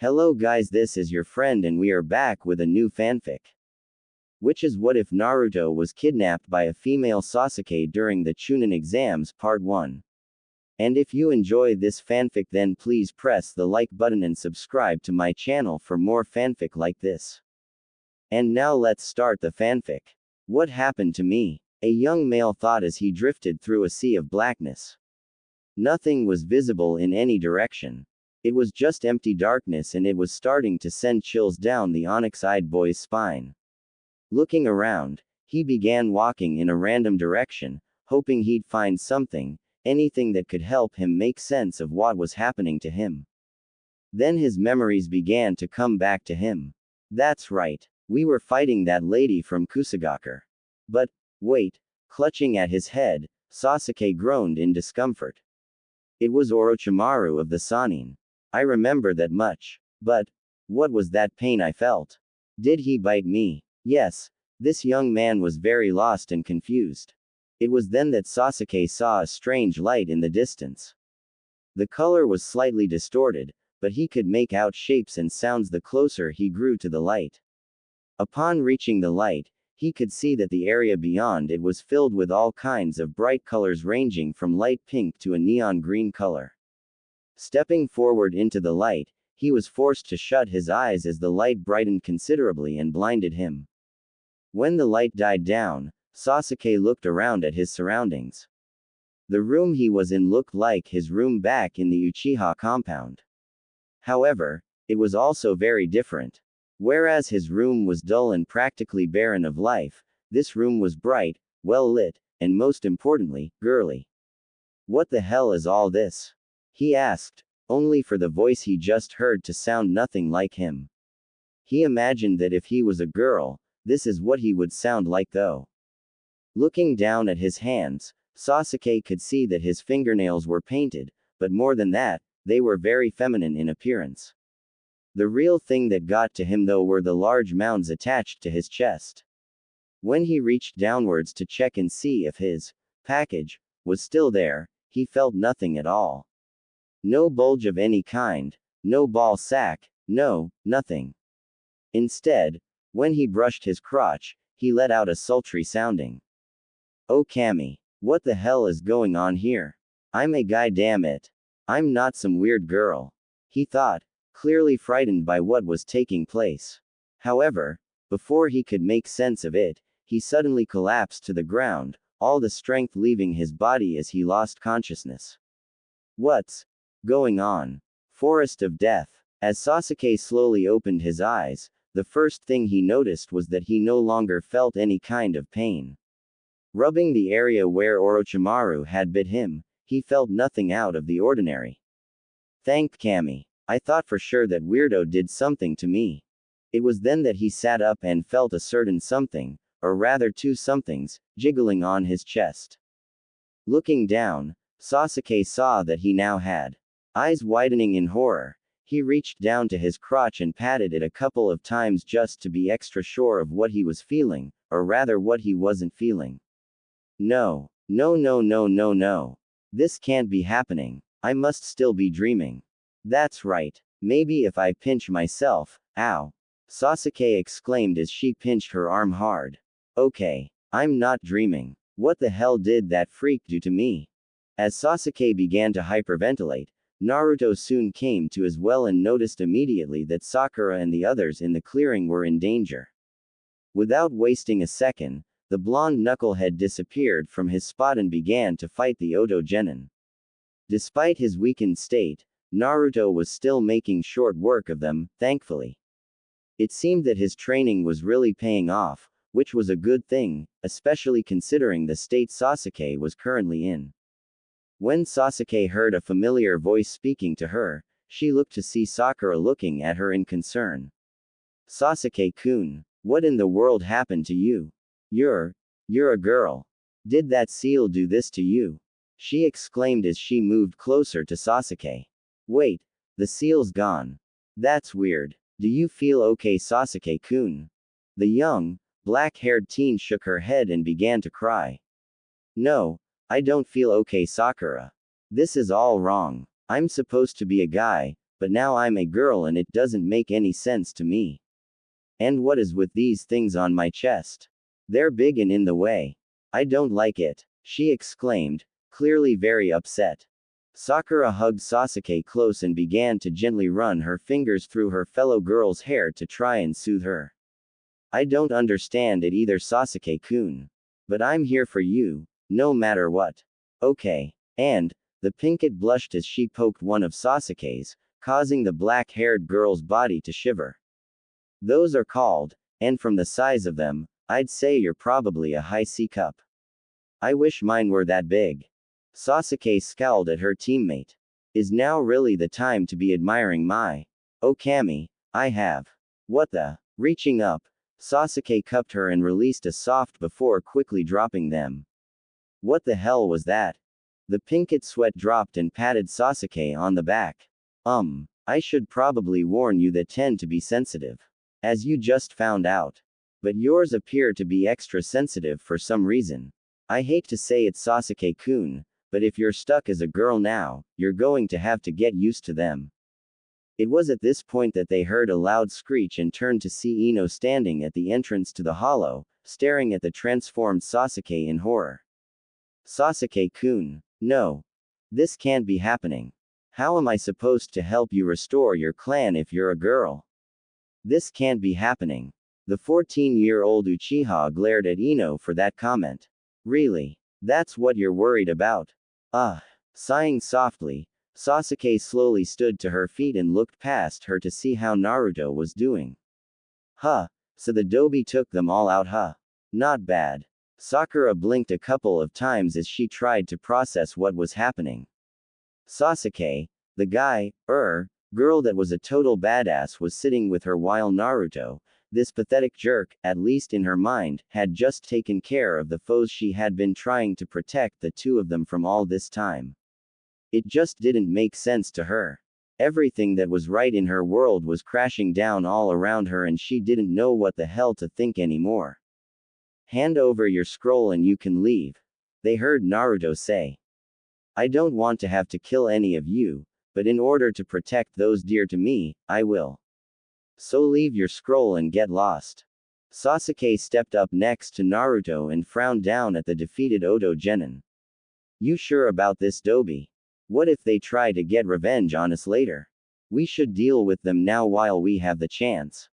Hello guys, this is your friend and we are back with a new fanfic. Which is what if Naruto was kidnapped by a female Sasuke during the Chunin exams part 1. And if you enjoy this fanfic then please press the like button and subscribe to my channel for more fanfic like this. And now let's start the fanfic. What happened to me? A young male thought as he drifted through a sea of blackness. Nothing was visible in any direction. It was just empty darkness and it was starting to send chills down the onyx-eyed boy's spine. Looking around, he began walking in a random direction, hoping he'd find something, anything that could help him make sense of what was happening to him. Then his memories began to come back to him. That's right, we were fighting that lady from Kusagaker. But, wait, clutching at his head, Sasuke groaned in discomfort. It was Orochimaru of the Sannin. I remember that much. But, what was that pain I felt? Did he bite me? Yes, this young man was very lost and confused. It was then that Sasuke saw a strange light in the distance. The color was slightly distorted, but he could make out shapes and sounds the closer he grew to the light. Upon reaching the light, he could see that the area beyond it was filled with all kinds of bright colors ranging from light pink to a neon green color. Stepping forward into the light, he was forced to shut his eyes as the light brightened considerably and blinded him. When the light died down, Sasuke looked around at his surroundings. The room he was in looked like his room back in the Uchiha compound. However, it was also very different. Whereas his room was dull and practically barren of life, this room was bright, well lit, and most importantly, girly. What the hell is all this? He asked, only for the voice he just heard to sound nothing like him. He imagined that if he was a girl, this is what he would sound like though. Looking down at his hands, Sasuke could see that his fingernails were painted, but more than that, they were very feminine in appearance. The real thing that got to him though were the large mounds attached to his chest. When he reached downwards to check and see if his package was still there, he felt nothing at all. No bulge of any kind, no ball sack, no, nothing. Instead, when he brushed his crotch, he let out a sultry sounding. Oh Cammy, what the hell is going on here? I'm a guy, damn it. I'm not some weird girl. He thought, clearly frightened by what was taking place. However, before he could make sense of it, he suddenly collapsed to the ground, all the strength leaving his body as he lost consciousness. What's going on? Forest of Death. As Sasuke slowly opened his eyes, the first thing he noticed was that he no longer felt any kind of pain. Rubbing the area where Orochimaru had bit him, he felt nothing out of the ordinary. Thank Cammy. I thought for sure that weirdo did something to me. It was then that he sat up and felt a certain something, or rather two somethings, jiggling on his chest. Looking down, Sasuke saw that he now had eyes widening in horror. He reached down to his crotch and patted it a couple of times just to be extra sure of what he was feeling, or rather what he wasn't feeling. No. No. This can't be happening. I must still be dreaming. That's right. Maybe if I pinch myself, ow. Sasuke exclaimed as she pinched her arm hard. Okay. I'm not dreaming. What the hell did that freak do to me? As Sasuke began to hyperventilate, Naruto soon came to as well and noticed immediately that Sakura and the others in the clearing were in danger. Without wasting a second, the blonde knucklehead disappeared from his spot and began to fight the Oto Genin. Despite his weakened state, Naruto was still making short work of them, thankfully. It seemed that his training was really paying off, which was a good thing, especially considering the state Sasuke was currently in. When Sasuke heard a familiar voice speaking to her, she looked to see Sakura looking at her in concern. Sasuke-kun, what in the world happened to you? You're a girl. Did that seal do this to you? She exclaimed as she moved closer to Sasuke. Wait, the seal's gone. That's weird. Do you feel okay, Sasuke-kun? The young, black-haired teen shook her head and began to cry. No, I don't feel okay, Sakura. This is all wrong. I'm supposed to be a guy, but now I'm a girl and it doesn't make any sense to me. And what is with these things on my chest? They're big and in the way. I don't like it, she exclaimed, clearly very upset. Sakura hugged Sasuke close and began to gently run her fingers through her fellow girl's hair to try and soothe her. I don't understand it either, Sasuke-kun. But I'm here for you, no matter what. Okay. And, the Pinkett blushed as she poked one of Sasuke's, causing the black-haired girl's body to shiver. Those are called, and from the size of them, I'd say you're probably a high C cup. I wish mine were that big. Sasuke scowled at her teammate. Is now really the time to be admiring my Okami? I have. What the? Reaching up, Sasuke cupped her and released a soft before quickly dropping them. What the hell was that? The Pinkett sweat dropped and patted Sasuke on the back. I should probably warn you that tend to be sensitive. As you just found out. But yours appear to be extra sensitive for some reason. I hate to say it, Sasuke-kun, but if you're stuck as a girl now, you're going to have to get used to them. It was at this point that they heard a loud screech and turned to see Ino standing at the entrance to the hollow, staring at the transformed Sasuke in horror. Sasuke-kun, no. This can't be happening. How am I supposed to help you restore your clan if you're a girl? This can't be happening. The 14-year-old Uchiha glared at Ino for that comment. Really? That's what you're worried about? Sighing softly, Sasuke slowly stood to her feet and looked past her to see how Naruto was doing. So the Dobi took them all out, Not bad. Sakura blinked a couple of times as she tried to process what was happening. Sasuke, the girl that was a total badass, was sitting with her while Naruto, this pathetic jerk, at least in her mind, had just taken care of the foes she had been trying to protect the two of them from all this time. It just didn't make sense to her. Everything that was right in her world was crashing down all around her and she didn't know what the hell to think anymore. Hand over your scroll and you can leave. They heard Naruto say. I don't want to have to kill any of you, but in order to protect those dear to me, I will. So leave your scroll and get lost. Sasuke stepped up next to Naruto and frowned down at the defeated Oto Genin. You sure about this, Dobi? What if they try to get revenge on us later? We should deal with them now while we have the chance.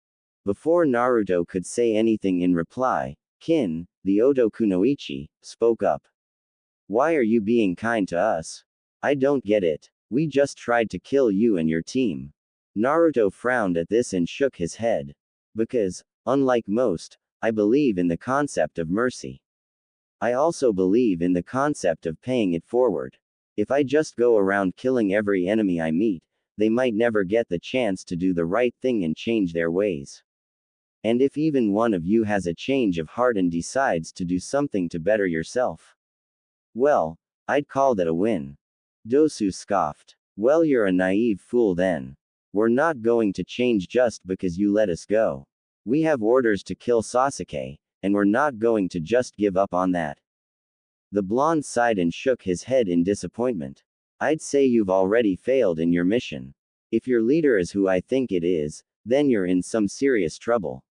Before Naruto could say anything in reply, Kin, the Oto Kunoichi, spoke up. Why are you being kind to us? I don't get it. We just tried to kill you and your team. Naruto frowned at this and shook his head. Because, unlike most, I believe in the concept of mercy. I also believe in the concept of paying it forward. If I just go around killing every enemy I meet, they might never get the chance to do the right thing and change their ways. And if even one of you has a change of heart and decides to do something to better yourself, well, I'd call that a win. Dosu scoffed. Well, you're a naive fool then. We're not going to change just because you let us go. We have orders to kill Sasuke, and we're not going to just give up on that. The blonde sighed and shook his head in disappointment. I'd say you've already failed in your mission. If your leader is who I think it is, then you're in some serious trouble.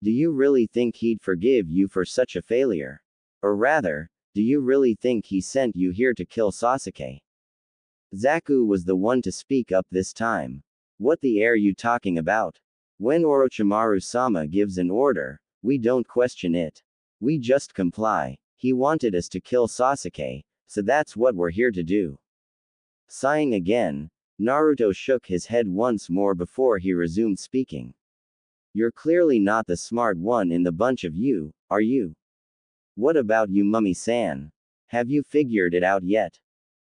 Do you really think he'd forgive you for such a failure? Or rather, do you really think he sent you here to kill Sasuke? Zaku was the one to speak up this time. What the air you talking about? When Orochimaru-sama gives an order, we don't question it. We just comply. He wanted us to kill Sasuke, so that's what we're here to do. Sighing again, Naruto shook his head once more before he resumed speaking. You're clearly not the smart one in the bunch of you, are you? What about you, Mummy-san? Have you figured it out yet?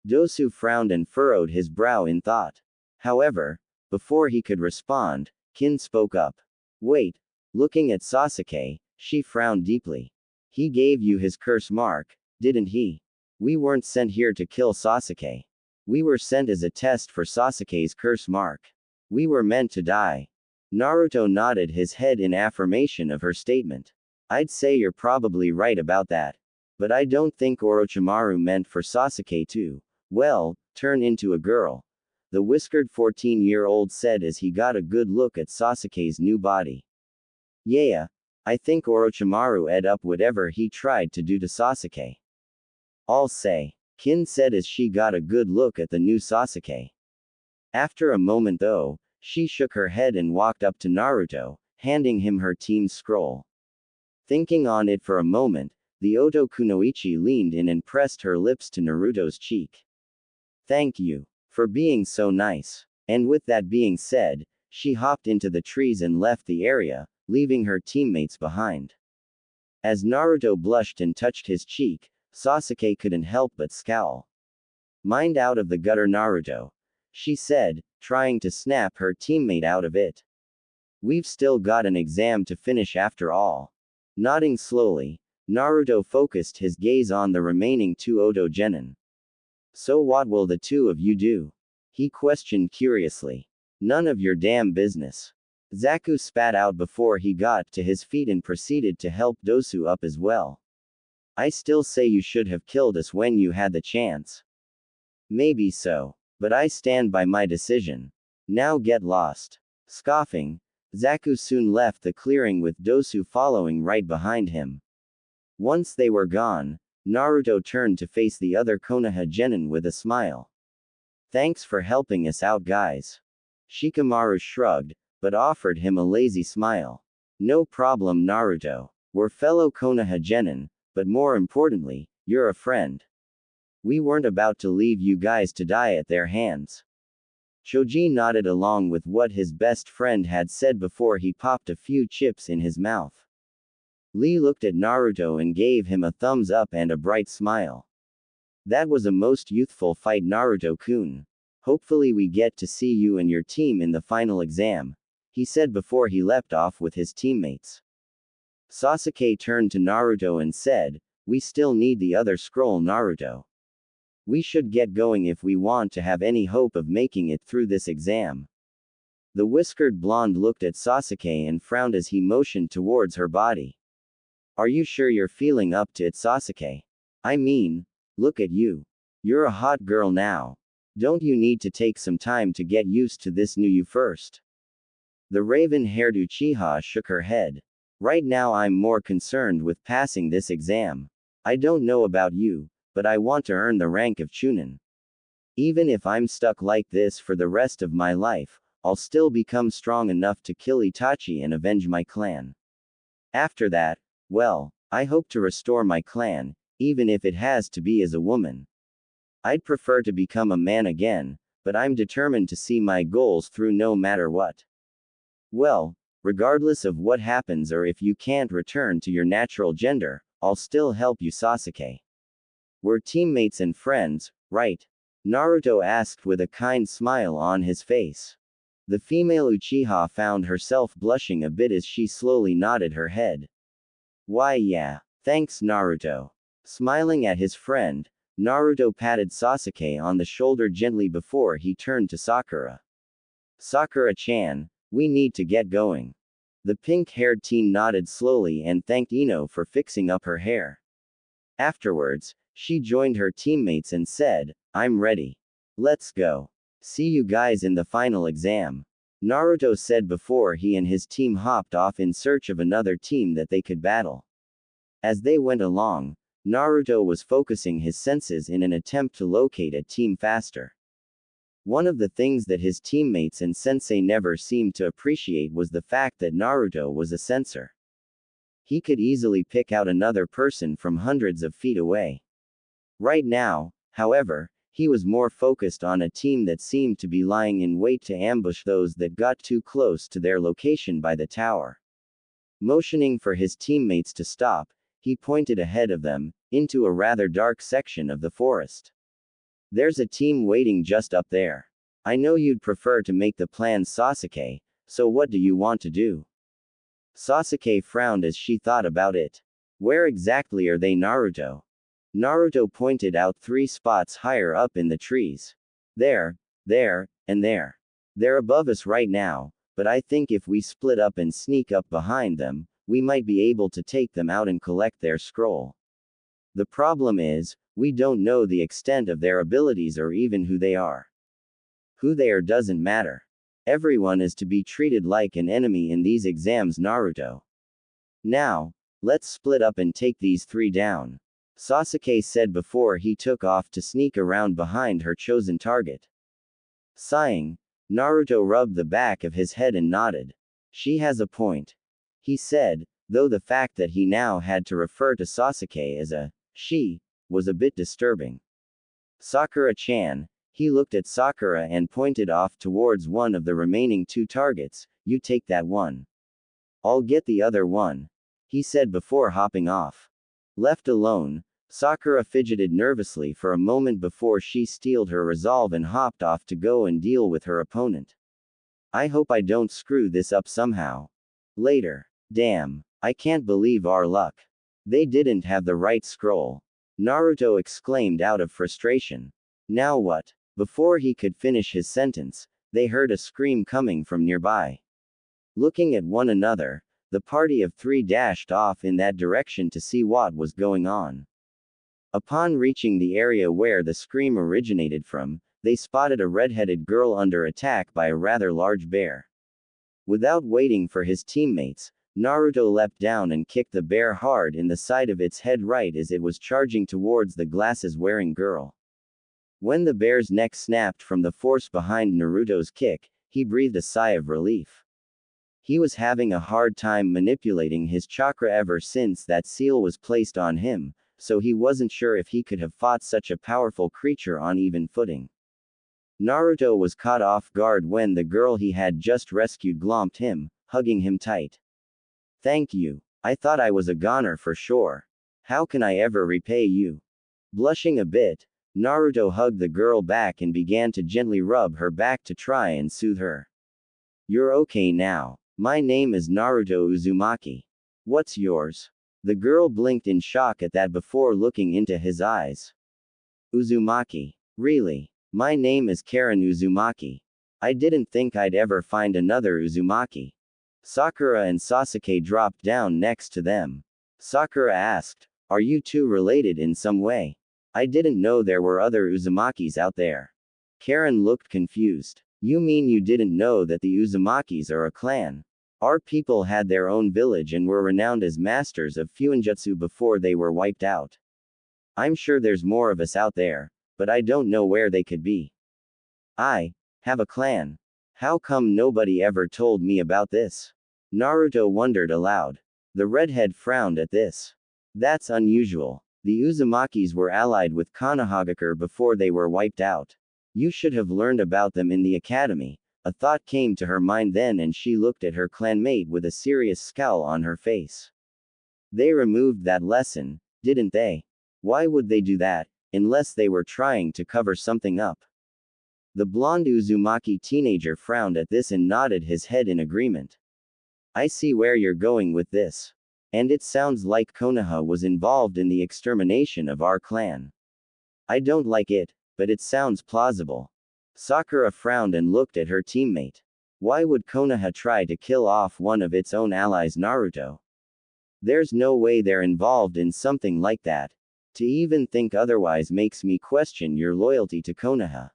Dosu frowned and furrowed his brow in thought. However, before he could respond, Kin spoke up. Wait. Looking at Sasuke, she frowned deeply. He gave you his curse mark, didn't he? We weren't sent here to kill Sasuke. We were sent as a test for Sasuke's curse mark. We were meant to die. Naruto nodded his head in affirmation of her statement. I'd say you're probably right about that. But I don't think Orochimaru meant for Sasuke to, well, turn into a girl. the whiskered 14-year-old said as he got a good look at Sasuke's new body. Yeah, I think Orochimaru ate up whatever he tried to do to Sasuke. I'll say, Kin said as she got a good look at the new Sasuke. After a moment though, she shook her head and walked up to Naruto, handing him her team's scroll. Thinking on it for a moment, the Oto Kunoichi leaned in and pressed her lips to Naruto's cheek. Thank you for being so nice. And with that being said, she hopped into the trees and left the area, leaving her teammates behind. As Naruto blushed and touched his cheek, Sasuke couldn't help but scowl. Mind out of the gutter, Naruto, she said, trying to snap her teammate out of it. We've still got an exam to finish after all. Nodding slowly, Naruto focused his gaze on the remaining two Oto genin. So what will the two of you do? He questioned curiously. None of your damn business. Zaku spat out before he got to his feet and proceeded to help Dosu up as well. I still say you should have killed us when you had the chance. Maybe so, but I stand by my decision. Now get lost. Scoffing, Zaku soon left the clearing with Dosu following right behind him. Once they were gone, Naruto turned to face the other Konoha genin with a smile. Thanks for helping us out, guys. Shikamaru shrugged, but offered him a lazy smile. No problem, Naruto. We're fellow Konoha genin, but more importantly, you're a friend. We weren't about to leave you guys to die at their hands. Choji nodded along with what his best friend had said before he popped a few chips in his mouth. Lee looked at Naruto and gave him a thumbs up and a bright smile. That was a most youthful fight, Naruto-kun. Hopefully we get to see you and your team in the final exam, he said before he leapt off with his teammates. Sasuke turned to Naruto and said, we still need the other scroll, Naruto. We should get going if we want to have any hope of making it through this exam. The whiskered blonde looked at Sasuke and frowned as he motioned towards her body. Are you sure you're feeling up to it, Sasuke? I mean, look at you. You're a hot girl now. Don't you need to take some time to get used to this new you first? The raven-haired Uchiha shook her head. Right now I'm more concerned with passing this exam. I don't know about you, but I want to earn the rank of Chunin. Even if I'm stuck like this for the rest of my life, I'll still become strong enough to kill Itachi and avenge my clan. After that, well, I hope to restore my clan, even if it has to be as a woman. I'd prefer to become a man again, but I'm determined to see my goals through no matter what. Well, regardless of what happens or if you can't return to your natural gender, I'll still help you, Sasuke. We're teammates and friends, right? Naruto asked with a kind smile on his face. The female Uchiha found herself blushing a bit as she slowly nodded her head. Why yeah, thanks Naruto. Smiling at his friend, Naruto patted Sasuke on the shoulder gently before he turned to Sakura. Sakura-chan, we need to get going. The pink-haired teen nodded slowly and thanked Ino for fixing up her hair. Afterwards, she joined her teammates and said, I'm ready. Let's go. See you guys in the final exam. Naruto said before he and his team hopped off in search of another team that they could battle. As they went along, Naruto was focusing his senses in an attempt to locate a team faster. One of the things that his teammates and sensei never seemed to appreciate was the fact that Naruto was a sensor. He could easily pick out another person from hundreds of feet away. Right now, however, he was more focused on a team that seemed to be lying in wait to ambush those that got too close to their location by the tower. Motioning for his teammates to stop, he pointed ahead of them, into a rather dark section of the forest. There's a team waiting just up there. I know you'd prefer to make the plans, Sasuke, so what do you want to do? Sasuke frowned as she thought about it. Where exactly are they, Naruto? Naruto pointed out 3 spots higher up in the trees. There, and there. They're above us right now, but I think if we split up and sneak up behind them, we might be able to take them out and collect their scroll. The problem is, we don't know the extent of their abilities or even who they are. Who they are doesn't matter. Everyone is to be treated like an enemy in these exams, Naruto. Now, let's split up and take these three down, Sasuke said before he took off to sneak around behind her chosen target. Sighing, Naruto rubbed the back of his head and nodded. She has a point, he said, though the fact that he now had to refer to Sasuke as a she was a bit disturbing. Sakura-chan, he looked at Sakura and pointed off towards one of the remaining two targets. You take that one. I'll get the other one, he said before hopping off. Left alone, Sakura fidgeted nervously for a moment before she steeled her resolve and hopped off to go and deal with her opponent. I hope I don't screw this up somehow. Later. Damn, I can't believe our luck. They didn't have the right scroll, Naruto exclaimed out of frustration. Now what? Before he could finish his sentence, they heard a scream coming from nearby. Looking at one another, the party of three dashed off in that direction to see what was going on. Upon reaching the area where the scream originated from, they spotted a red-headed girl under attack by a rather large bear. Without waiting for his teammates, Naruto leapt down and kicked the bear hard in the side of its head right as it was charging towards the glasses-wearing girl. When the bear's neck snapped from the force behind Naruto's kick, he breathed a sigh of relief. He was having a hard time manipulating his chakra ever since that seal was placed on him, so he wasn't sure if he could have fought such a powerful creature on even footing. Naruto was caught off guard when the girl he had just rescued glomped him, hugging him tight. Thank you. I thought I was a goner for sure. How can I ever repay you? Blushing a bit, Naruto hugged the girl back and began to gently rub her back to try and soothe her. You're okay now. My name is Naruto Uzumaki. What's yours? The girl blinked in shock at that before looking into his eyes. Uzumaki. Really? My name is Karen Uzumaki. I didn't think I'd ever find another Uzumaki. Sakura and Sasuke dropped down next to them. Sakura asked, Are you two related in some way? I didn't know there were other Uzumakis out there. Karen looked confused. You mean you didn't know that the Uzumakis are a clan? Our people had their own village and were renowned as masters of Fuinjutsu before they were wiped out. I'm sure there's more of us out there, but I don't know where they could be. I have a clan. How come nobody ever told me about this? Naruto wondered aloud. The redhead frowned at this. That's unusual. The Uzumakis were allied with Konohagakure before they were wiped out. You should have learned about them in the academy. A thought came to her mind then and she looked at her clanmate with a serious scowl on her face. They removed that lesson, didn't they? Why would they do that, unless they were trying to cover something up? The blonde Uzumaki teenager frowned at this and nodded his head in agreement. I see where you're going with this. And it sounds like Konoha was involved in the extermination of our clan. I don't like it, but it sounds plausible. Sakura frowned and looked at her teammate. Why would Konoha try to kill off one of its own allies, Naruto? There's no way they're involved in something like that. To even think otherwise makes me question your loyalty to Konoha.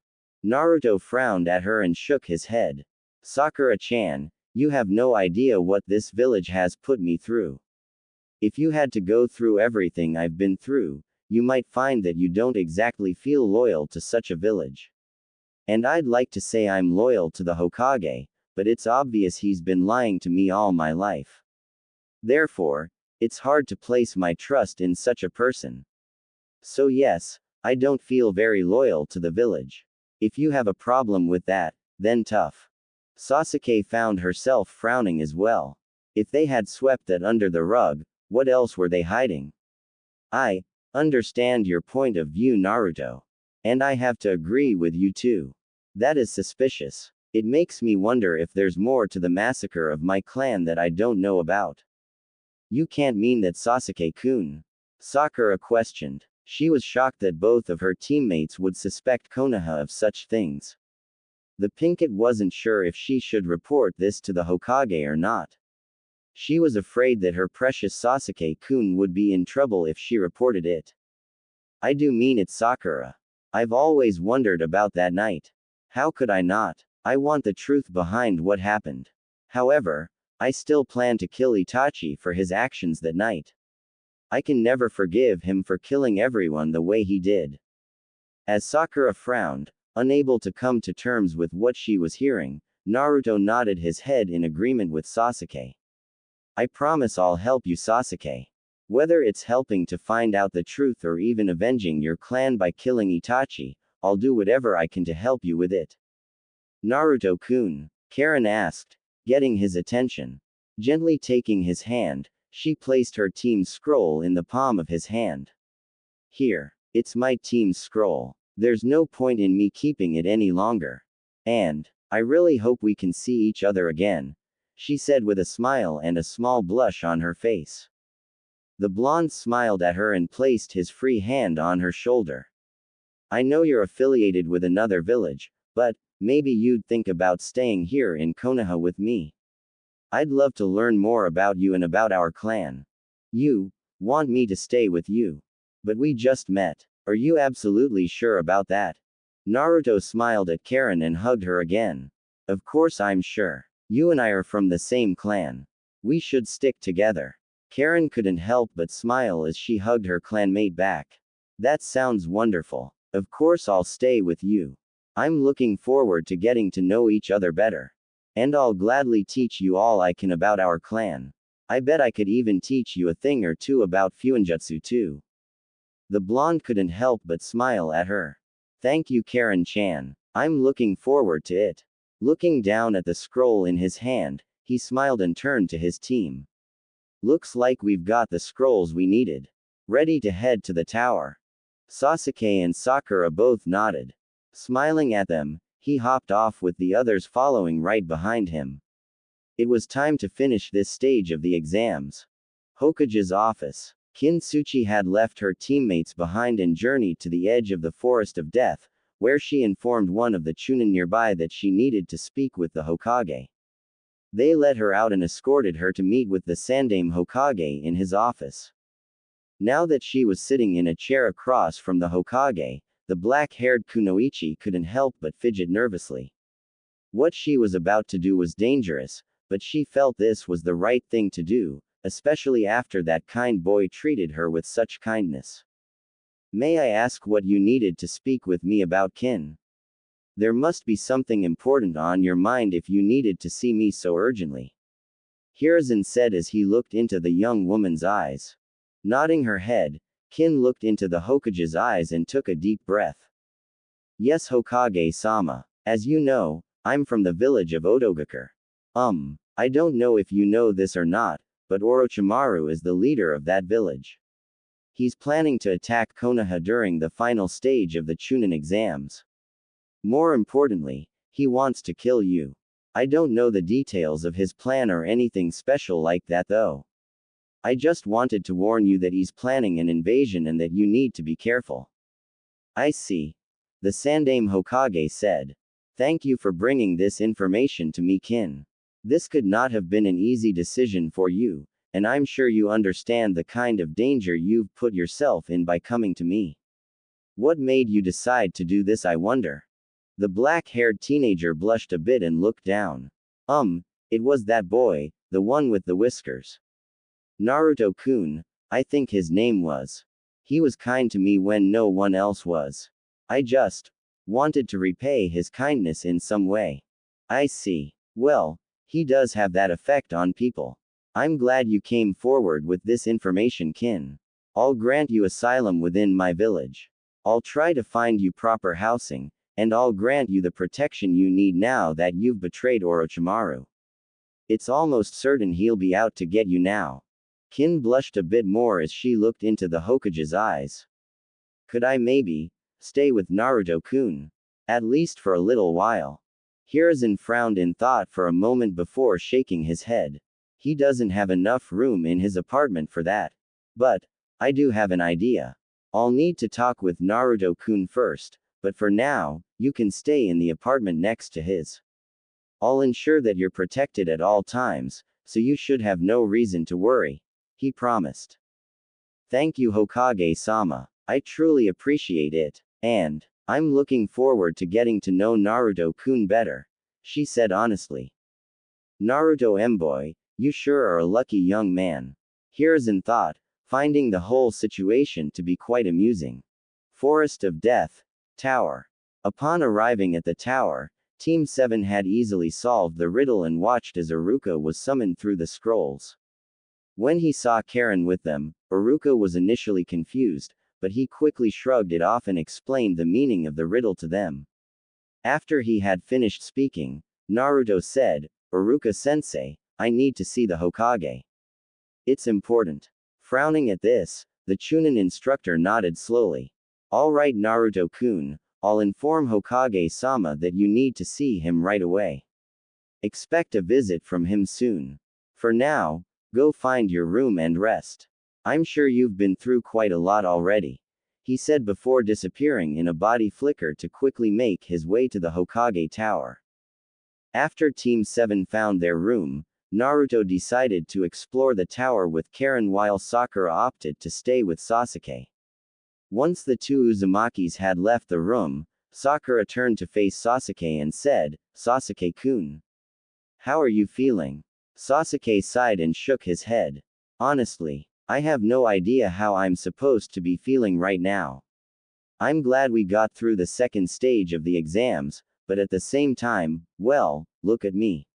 Naruto frowned at her and shook his head. Sakura-chan, you have no idea what this village has put me through. If you had to go through everything I've been through, you might find that you don't exactly feel loyal to such a village. And I'd like to say I'm loyal to the Hokage, but it's obvious he's been lying to me all my life. Therefore, it's hard to place my trust in such a person. So yes, I don't feel very loyal to the village. If you have a problem with that, then tough. Sasuke found herself frowning as well. If they had swept that under the rug, what else were they hiding? I understand your point of view, Naruto. And I have to agree with you too. That is suspicious. It makes me wonder if there's more to the massacre of my clan that I don't know about. You can't mean that Sasuke-kun? Sakura questioned. She was shocked that both of her teammates would suspect Konoha of such things. The Pinkett wasn't sure if she should report this to the Hokage or not. She was afraid that her precious Sasuke-kun would be in trouble if she reported it. I do mean it, Sakura. I've always wondered about that night. How could I not? I want the truth behind what happened. However, I still plan to kill Itachi for his actions that night. I can never forgive him for killing everyone the way he did. As Sakura frowned, unable to come to terms with what she was hearing, Naruto nodded his head in agreement with Sasuke. I promise I'll help you, Sasuke. Whether it's helping to find out the truth or even avenging your clan by killing Itachi, I'll do whatever I can to help you with it. Naruto-kun, Karen asked, getting his attention. Gently taking his hand, she placed her team's scroll in the palm of his hand. Here, it's my team's scroll. There's no point in me keeping it any longer. And, I really hope we can see each other again, she said with a smile and a small blush on her face. The blonde smiled at her and placed his free hand on her shoulder. I know you're affiliated with another village, but maybe you'd think about staying here in Konoha with me. I'd love to learn more about you and about our clan. You want me to stay with you. But we just met. Are you absolutely sure about that? Naruto smiled at Karen and hugged her again. Of course I'm sure. You and I are from the same clan. We should stick together. Karen couldn't help but smile as she hugged her clanmate back. That sounds wonderful. Of course I'll stay with you. I'm looking forward to getting to know each other better. And I'll gladly teach you all I can about our clan. I bet I could even teach you a thing or two about Fuinjutsu too. The blonde couldn't help but smile at her. Thank you, Karen-chan. I'm looking forward to it. Looking down at the scroll in his hand, he smiled and turned to his team. Looks like we've got the scrolls we needed. Ready to head to the tower. Sasuke and Sakura both nodded. Smiling at them, he hopped off with the others following right behind him. It was time to finish this stage of the exams. Hokage's office. Kintsuchi had left her teammates behind and journeyed to the edge of the Forest of Death, where she informed one of the Chunin nearby that she needed to speak with the Hokage. They let her out and escorted her to meet with the Sandaime Hokage in his office. Now that she was sitting in a chair across from the Hokage, the black-haired Kunoichi couldn't help but fidget nervously. What she was about to do was dangerous, but she felt this was the right thing to do, especially after that kind boy treated her with such kindness. May I ask what you needed to speak with me about, Kin? There must be something important on your mind if you needed to see me so urgently. Hiruzen said as he looked into the young woman's eyes. Nodding her head, Kin looked into the Hokage's eyes and took a deep breath. Yes, Hokage-sama. As you know, I'm from the village of Odogakure. I don't know if you know this or not, but Orochimaru is the leader of that village. He's planning to attack Konoha during the final stage of the Chunin exams. More importantly, he wants to kill you. I don't know the details of his plan or anything special like that though. I just wanted to warn you that he's planning an invasion and that you need to be careful. I see. The Sandaime Hokage said. Thank you for bringing this information to me, Kin. This could not have been an easy decision for you, and I'm sure you understand the kind of danger you've put yourself in by coming to me. What made you decide to do this, I wonder? The black-haired teenager blushed a bit and looked down. It was that boy, the one with the whiskers. Naruto-kun, I think his name was. He was kind to me when no one else was. I just wanted to repay his kindness in some way. I see. Well, he does have that effect on people. I'm glad you came forward with this information, Kin. I'll grant you asylum within my village. I'll try to find you proper housing, and I'll grant you the protection you need now that you've betrayed Orochimaru. It's almost certain he'll be out to get you now. Kin blushed a bit more as she looked into the Hokage's eyes. Could I maybe stay with Naruto-kun? At least for a little while. Hiruzen frowned in thought for a moment before shaking his head. He doesn't have enough room in his apartment for that. But I do have an idea. I'll need to talk with Naruto-kun first, but for now, you can stay in the apartment next to his. I'll ensure that you're protected at all times, so you should have no reason to worry, he promised. Thank you, Hokage-sama. I truly appreciate it. And I'm looking forward to getting to know Naruto-kun better, she said honestly. Naruto M-boy, you sure are a lucky young man. Hiruzen thought, finding the whole situation to be quite amusing. Forest of Death. Tower. Upon arriving at the tower, Team 7 had easily solved the riddle and watched as Iruka was summoned through the scrolls. When he saw Karen with them, Iruka was initially confused, but he quickly shrugged it off and explained the meaning of the riddle to them. After he had finished speaking, Naruto said, Iruka-sensei, I need to see the Hokage. It's important. Frowning at this, the Chunin instructor nodded slowly. Alright Naruto-kun, I'll inform Hokage-sama that you need to see him right away. Expect a visit from him soon. For now, go find your room and rest. I'm sure you've been through quite a lot already, he said before disappearing in a body flicker to quickly make his way to the Hokage Tower. After Team 7 found their room, Naruto decided to explore the tower with Karen while Sakura opted to stay with Sasuke. Once the two Uzumakis had left the room, Sakura turned to face Sasuke and said, Sasuke-kun. How are you feeling? Sasuke sighed and shook his head. Honestly, I have no idea how I'm supposed to be feeling right now. I'm glad we got through the second stage of the exams, but at the same time, well, look at me.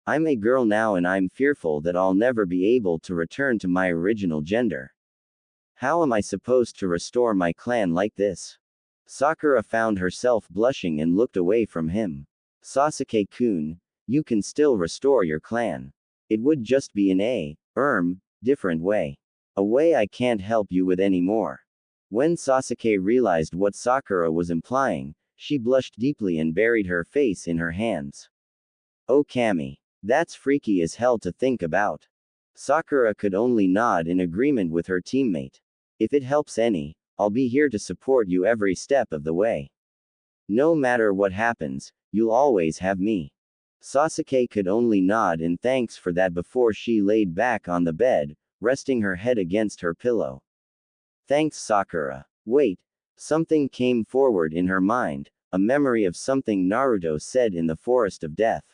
I'm a girl now and I'm fearful that I'll never be able to return to my original gender. How am I supposed to restore my clan like this? Sakura found herself blushing and looked away from him. Sasuke-kun, you can still restore your clan. It would just be in a, different way. A way I can't help you with anymore. When Sasuke realized what Sakura was implying, she blushed deeply and buried her face in her hands. Oh Kami. That's freaky as hell to think about. Sakura could only nod in agreement with her teammate. If it helps any, I'll be here to support you every step of the way. No matter what happens, you'll always have me. Sasuke could only nod in thanks for that before she laid back on the bed, resting her head against her pillow. Thanks Sakura. Wait. Something came forward in her mind, a memory of something Naruto said in the Forest of Death.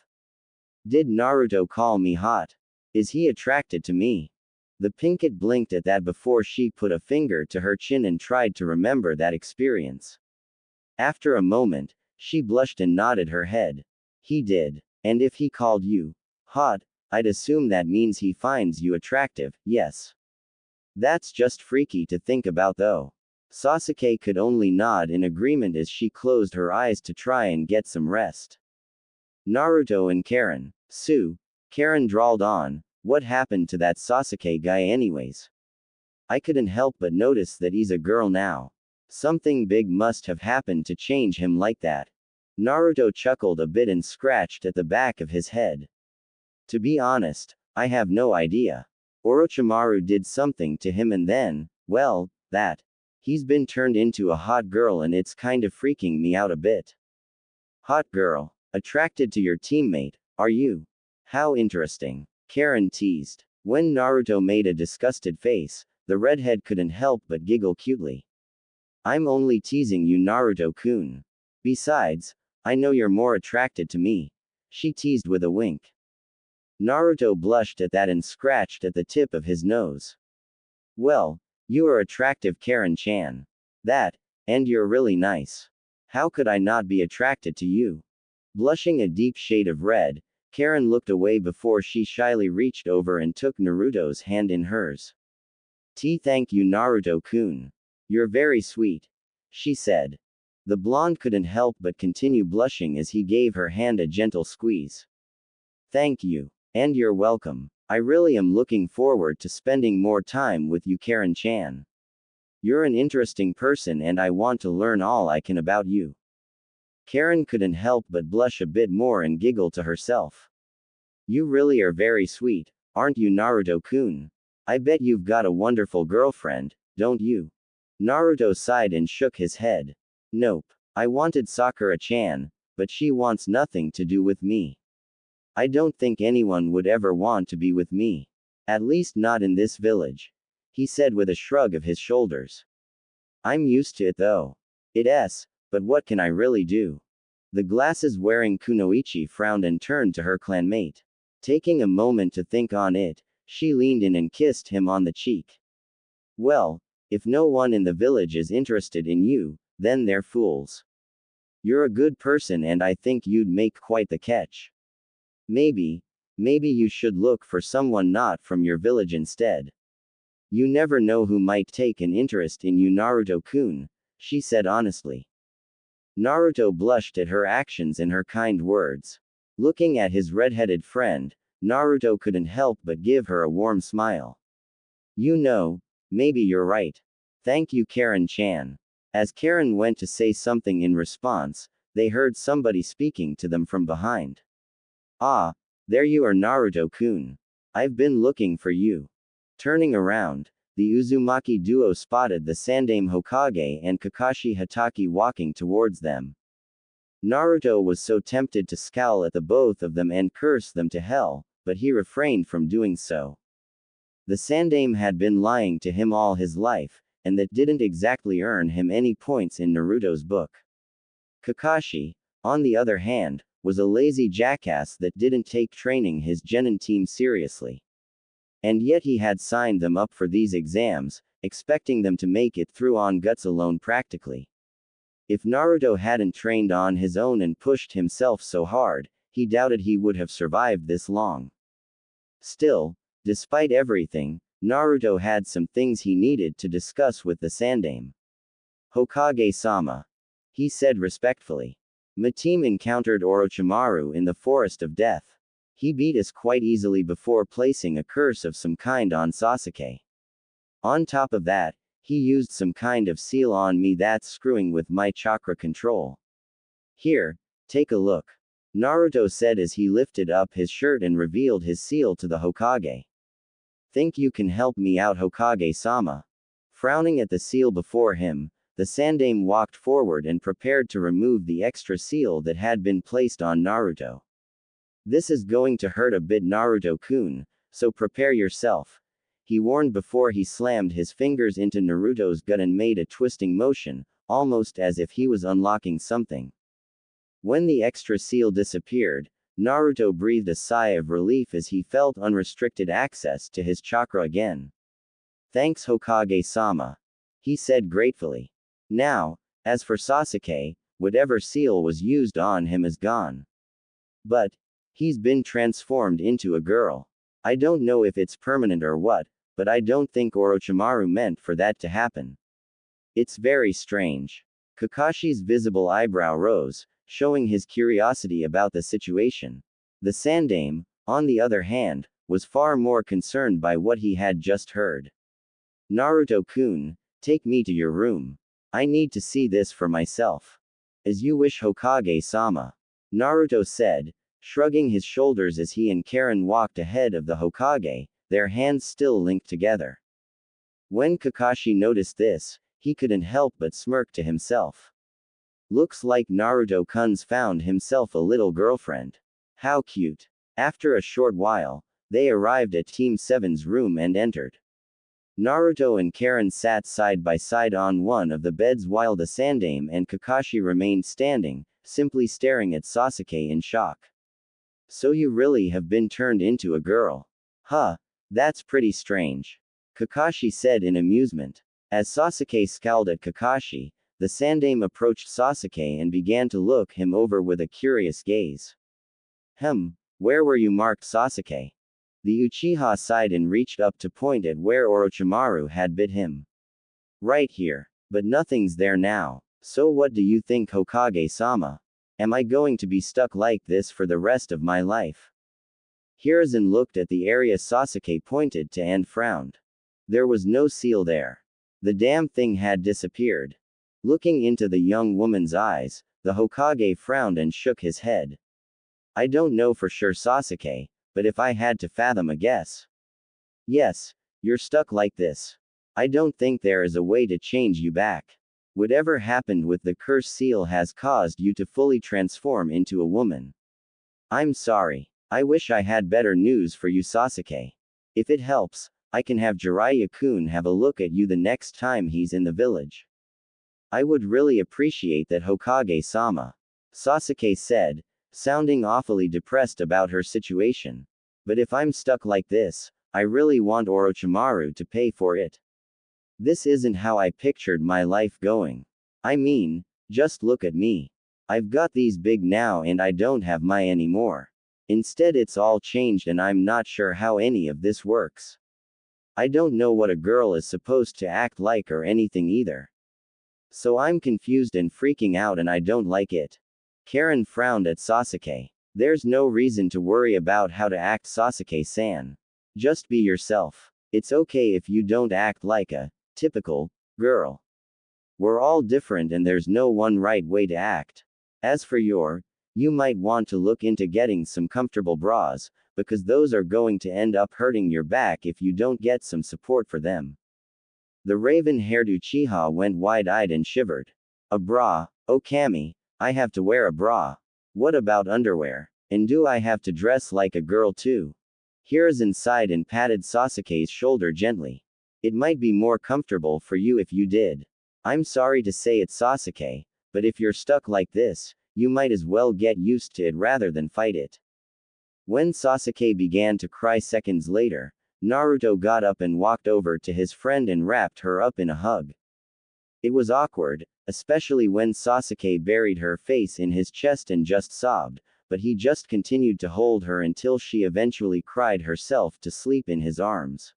Did Naruto call me hot? Is he attracted to me? The pinkette blinked at that before she put a finger to her chin and tried to remember that experience. After a moment, she blushed and nodded her head. He did. And if he called you hot, I'd assume that means he finds you attractive, yes. That's just freaky to think about though. Sasuke could only nod in agreement as she closed her eyes to try and get some rest. Naruto and Karen. Karen drawled on, what happened to that Sasuke guy anyways? I couldn't help but notice that he's a girl now. Something big must have happened to change him like that. Naruto chuckled a bit and scratched at the back of his head. To be honest, I have no idea. Orochimaru did something to him and then, well, he's been turned into a hot girl and it's kind of freaking me out a bit. Hot girl. Attracted to your teammate, are you? How interesting. Karen teased. When Naruto made a disgusted face, the redhead couldn't help but giggle cutely. I'm only teasing you Naruto-kun. Besides, I know you're more attracted to me, she teased with a wink. Naruto blushed at that and scratched at the tip of his nose. Well, you are attractive Karen-chan. And you're really nice. How could I not be attracted to you? Blushing a deep shade of red, Karen looked away before she shyly reached over and took Naruto's hand in hers. Thank you Naruto-kun. You're very sweet, she said. The blonde couldn't help but continue blushing as he gave her hand a gentle squeeze. Thank you. And you're welcome. I really am looking forward to spending more time with you Karen-chan. You're an interesting person and I want to learn all I can about you. Karen couldn't help but blush a bit more and giggle to herself. You really are very sweet, aren't you Naruto-kun? I bet you've got a wonderful girlfriend, don't you? Naruto sighed and shook his head. Nope. I wanted Sakura-chan, but she wants nothing to do with me. I don't think anyone would ever want to be with me. At least not in this village, he said with a shrug of his shoulders. I'm used to it though. It's But what can I really do? The glasses-wearing kunoichi frowned and turned to her clanmate. Taking a moment to think on it, she leaned in and kissed him on the cheek. Well, if no one in the village is interested in you, then they're fools. You're a good person and I think you'd make quite the catch. Maybe you should look for someone not from your village instead. You never know who might take an interest in you, Naruto-kun, she said honestly. Naruto blushed at her actions and her kind words. Looking at his red-headed friend, Naruto couldn't help but give her a warm smile. You know, maybe you're right. Thank you, Karen-chan. As Karen went to say something in response, they heard somebody speaking to them from behind. Ah, there you are, Naruto-kun. I've been looking for you. Turning around, the Uzumaki duo spotted the Sandaime Hokage and Kakashi Hatake walking towards them. Naruto was so tempted to scowl at the both of them and curse them to hell, but he refrained from doing so. The Sandaime had been lying to him all his life, and that didn't exactly earn him any points in Naruto's book. Kakashi, on the other hand, was a lazy jackass that didn't take training his genin team seriously. And yet he had signed them up for these exams, expecting them to make it through on guts alone practically. If Naruto hadn't trained on his own and pushed himself so hard, he doubted he would have survived this long. Still, despite everything, Naruto had some things he needed to discuss with the Sandaime. Hokage-sama, he said respectfully. My team encountered Orochimaru in the Forest of Death. He beat us quite easily before placing a curse of some kind on Sasuke. On top of that, he used some kind of seal on me that's screwing with my chakra control. Here, take a look. Naruto said as he lifted up his shirt and revealed his seal to the Hokage. Think you can help me out, Hokage-sama? Frowning at the seal before him, the Sandaime walked forward and prepared to remove the extra seal that had been placed on Naruto. This is going to hurt a bit, Naruto-kun, so prepare yourself, he warned before he slammed his fingers into Naruto's gut and made a twisting motion, almost as if he was unlocking something. When the extra seal disappeared, Naruto breathed a sigh of relief as he felt unrestricted access to his chakra again. Thanks, Hokage-sama, he said gratefully. Now, as for Sasuke, whatever seal was used on him is gone. But he's been transformed into a girl. I don't know if it's permanent or what, but I don't think Orochimaru meant for that to happen. It's very strange. Kakashi's visible eyebrow rose, showing his curiosity about the situation. The Sandaime, on the other hand, was far more concerned by what he had just heard. Naruto-kun, take me to your room. I need to see this for myself. As you wish, Hokage-sama, Naruto said, shrugging his shoulders as he and Karen walked ahead of the Hokage, their hands still linked together. When Kakashi noticed this, he couldn't help but smirk to himself. Looks like Naruto-kun's found himself a little girlfriend. How cute. After a short while, they arrived at Team 7's room and entered. Naruto and Karen sat side by side on one of the beds while the Sandaime and Kakashi remained standing, simply staring at Sasuke in shock. So you really have been turned into a girl. Huh, that's pretty strange. Kakashi said in amusement. As Sasuke scowled at Kakashi, the Sandaime approached Sasuke and began to look him over with a curious gaze. Where were you marked, Sasuke? The Uchiha sighed and reached up to point at where Orochimaru had bit him. Right here. But nothing's there now. So what do you think, Hokage-sama? Am I going to be stuck like this for the rest of my life? Hiruzen looked at the area Sasuke pointed to and frowned. There was no seal there. The damn thing had disappeared. Looking into the young woman's eyes, the Hokage frowned and shook his head. I don't know for sure, Sasuke, but if I had to fathom a guess. Yes, you're stuck like this. I don't think there is a way to change you back. Whatever happened with the curse seal has caused you to fully transform into a woman. I'm sorry. I wish I had better news for you, Sasuke. If it helps, I can have Jiraiya-kun have a look at you the next time he's in the village. I would really appreciate that, Hokage-sama. Sasuke said, sounding awfully depressed about her situation. But if I'm stuck like this, I really want Orochimaru to pay for it. This isn't how I pictured my life going. I mean, just look at me. I've got these big now and I don't have my anymore. Instead it's all changed and I'm not sure how any of this works. I don't know what a girl is supposed to act like or anything either. So I'm confused and freaking out and I don't like it. Karen frowned at Sasuke. There's no reason to worry about how to act, Sasuke-san. Just be yourself. It's okay if you don't act like a typical girl. We're all different and there's no one right way to act. As for you might want to look into getting some comfortable bras, because those are going to end up hurting your back if you don't get some support for them. The raven-haired Uchiha went wide-eyed and shivered. A bra? Oh Kami, I have to wear a bra. What about underwear? And do I have to dress like a girl too? Hiruzen sighed and patted Sasuke's shoulder gently. It might be more comfortable for you if you did. I'm sorry to say it, Sasuke, but if you're stuck like this, you might as well get used to it rather than fight it. When Sasuke began to cry seconds later, Naruto got up and walked over to his friend and wrapped her up in a hug. It was awkward, especially when Sasuke buried her face in his chest and just sobbed, but he just continued to hold her until she eventually cried herself to sleep in his arms.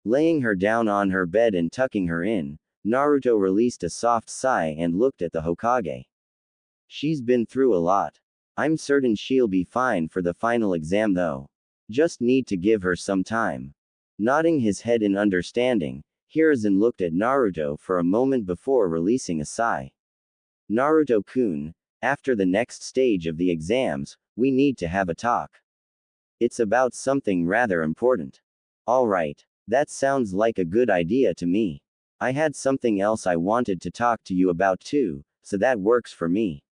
Laying her down on her bed and tucking her in, Naruto released a soft sigh and looked at the Hokage. She's been through a lot. I'm certain she'll be fine for the final exam though. Just need to give her some time. Nodding his head in understanding, Hiruzen looked at Naruto for a moment before releasing a sigh. Naruto-kun, after the next stage of the exams, we need to have a talk. It's about something rather important. Alright, that sounds like a good idea to me. I had something else I wanted to talk to you about too, so that works for me.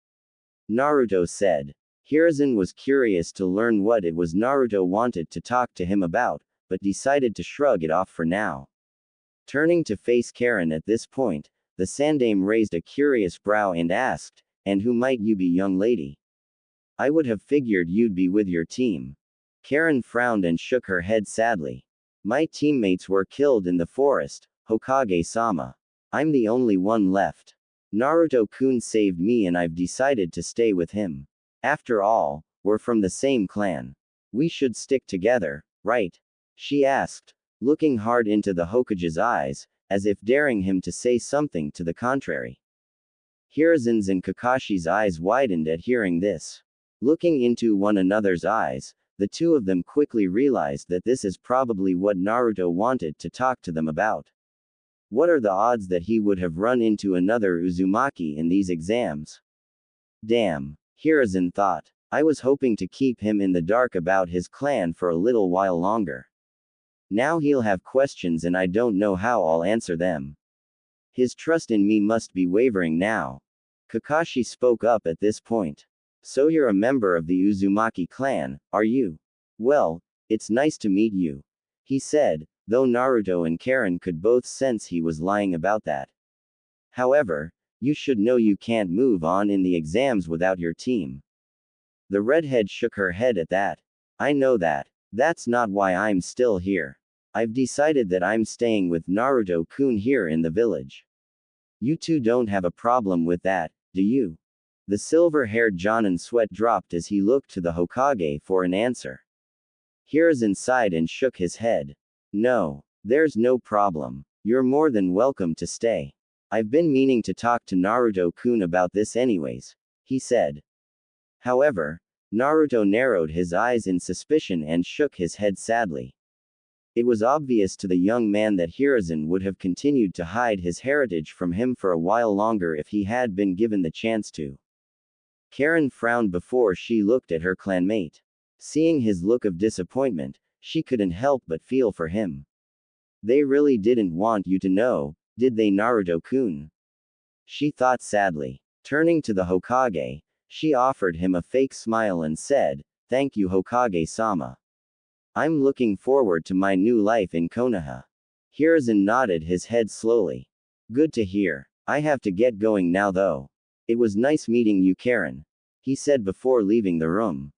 Naruto said. Hiruzen was curious to learn what it was Naruto wanted to talk to him about, but decided to shrug it off for now. Turning to face Karen at this point, the Sandaime raised a curious brow and asked, "And who might you be, young lady? I would have figured you'd be with your team." Karen frowned and shook her head sadly. "My teammates were killed in the forest, Hokage-sama. I'm the only one left. Naruto-kun saved me and I've decided to stay with him. After all, we're from the same clan. We should stick together, right?" she asked, looking hard into the Hokage's eyes, as if daring him to say something to the contrary. Hiruzen's and Kakashi's eyes widened at hearing this. Looking into one another's eyes, the two of them quickly realized that this is probably what Naruto wanted to talk to them about. What are the odds that he would have run into another Uzumaki in these exams? Damn, Hiruzen thought. I was hoping to keep him in the dark about his clan for a little while longer. Now he'll have questions and I don't know how I'll answer them. His trust in me must be wavering now. Kakashi spoke up at this point. So you're a member of the Uzumaki clan, are you? Well, it's nice to meet you, he said, though Naruto and Karen could both sense he was lying about that. However, you should know you can't move on in the exams without your team. The redhead shook her head at that. I know that. That's not why I'm still here. I've decided that I'm staying with Naruto-kun here in the village. You two don't have a problem with that, do you? The silver-haired Jonin's sweat dropped as he looked to the Hokage for an answer. Hiruzen sighed and shook his head. No, there's no problem. You're more than welcome to stay. I've been meaning to talk to Naruto-kun about this anyways, he said. However, Naruto narrowed his eyes in suspicion and shook his head sadly. It was obvious to the young man that Hiruzen would have continued to hide his heritage from him for a while longer if he had been given the chance to. Karen frowned before she looked at her clanmate. Seeing his look of disappointment, she couldn't help but feel for him. They really didn't want you to know, did they, Naruto-kun? She thought sadly. Turning to the Hokage, she offered him a fake smile and said, "Thank you, Hokage-sama. I'm looking forward to my new life in Konoha." Hiruzen nodded his head slowly. Good to hear. I have to get going now though. It was nice meeting you, Karen, he said before leaving the room.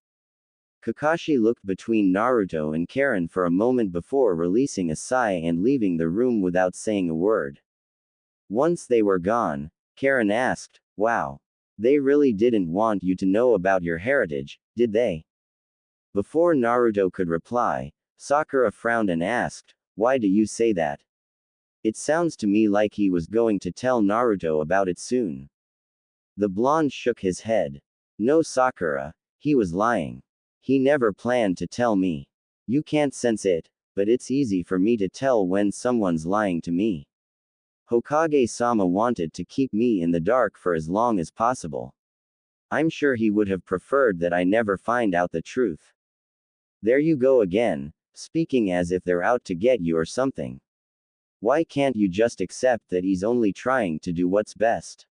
Kakashi looked between Naruto and Karen for a moment before releasing a sigh and leaving the room without saying a word. Once they were gone, Karen asked, "Wow. They really didn't want you to know about your heritage, did they?" Before Naruto could reply, Sakura frowned and asked, "Why do you say that?" It sounds to me like he was going to tell Naruto about it soon. The blonde shook his head. No, Sakura, he was lying. He never planned to tell me. You can't sense it, but it's easy for me to tell when someone's lying to me. Hokage-sama wanted to keep me in the dark for as long as possible. I'm sure he would have preferred that I never find out the truth. There you go again, speaking as if they're out to get you or something. Why can't you just accept that he's only trying to do what's best?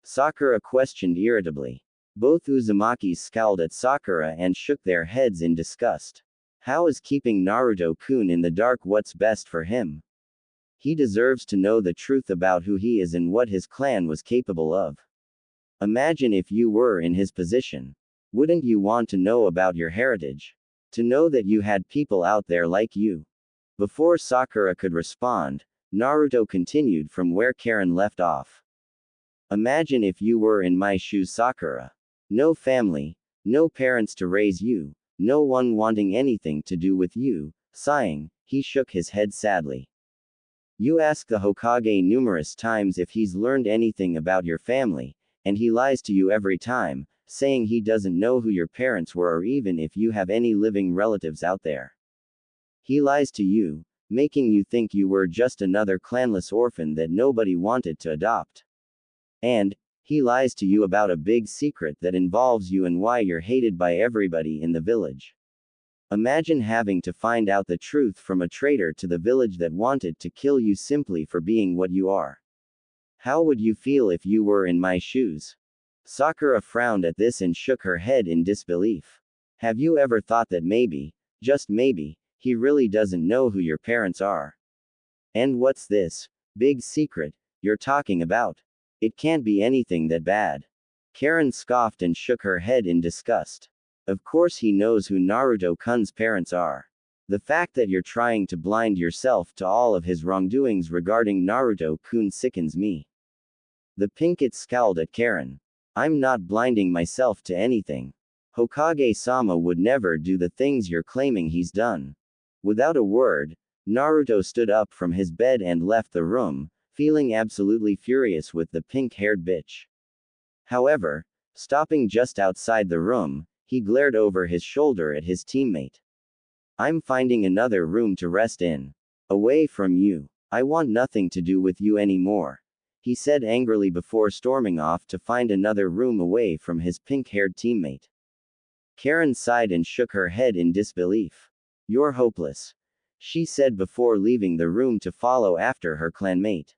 Sakura questioned irritably. Both Uzumakis scowled at Sakura and shook their heads in disgust. How is keeping Naruto-kun in the dark what's best for him? He deserves to know the truth about who he is and what his clan was capable of. Imagine if you were in his position. Wouldn't you want to know about your heritage? To know that you had people out there like you? Before Sakura could respond, Naruto continued from where Karen left off. Imagine if you were in my shoes, Sakura. No family, no parents to raise you, no one wanting anything to do with you. Sighing, he shook his head sadly. You ask the Hokage numerous times if he's learned anything about your family, and he lies to you every time, saying he doesn't know who your parents were or even if you have any living relatives out there. He lies to you, making you think you were just another clanless orphan that nobody wanted to adopt. And he lies to you about a big secret that involves you and why you're hated by everybody in the village. Imagine having to find out the truth from a traitor to the village that wanted to kill you simply for being what you are. How would you feel if you were in my shoes? Sakura frowned at this and shook her head in disbelief. Have you ever thought that maybe, just maybe, he really doesn't know who your parents are? And what's this big secret you're talking about? It can't be anything that bad. Karen scoffed and shook her head in disgust. Of course he knows who Naruto-kun's parents are. The fact that you're trying to blind yourself to all of his wrongdoings regarding Naruto-kun sickens me. The Pinkett scowled at Karen. I'm not blinding myself to anything. Hokage-sama would never do the things you're claiming he's done. Without a word, Naruto stood up from his bed and left the room, feeling absolutely furious with the pink-haired bitch. However, stopping just outside the room, he glared over his shoulder at his teammate. I'm finding another room to rest in. Away from you. I want nothing to do with you anymore, he said angrily before storming off to find another room away from his pink-haired teammate. Karen sighed and shook her head in disbelief. You're hopeless, she said before leaving the room to follow after her clanmate.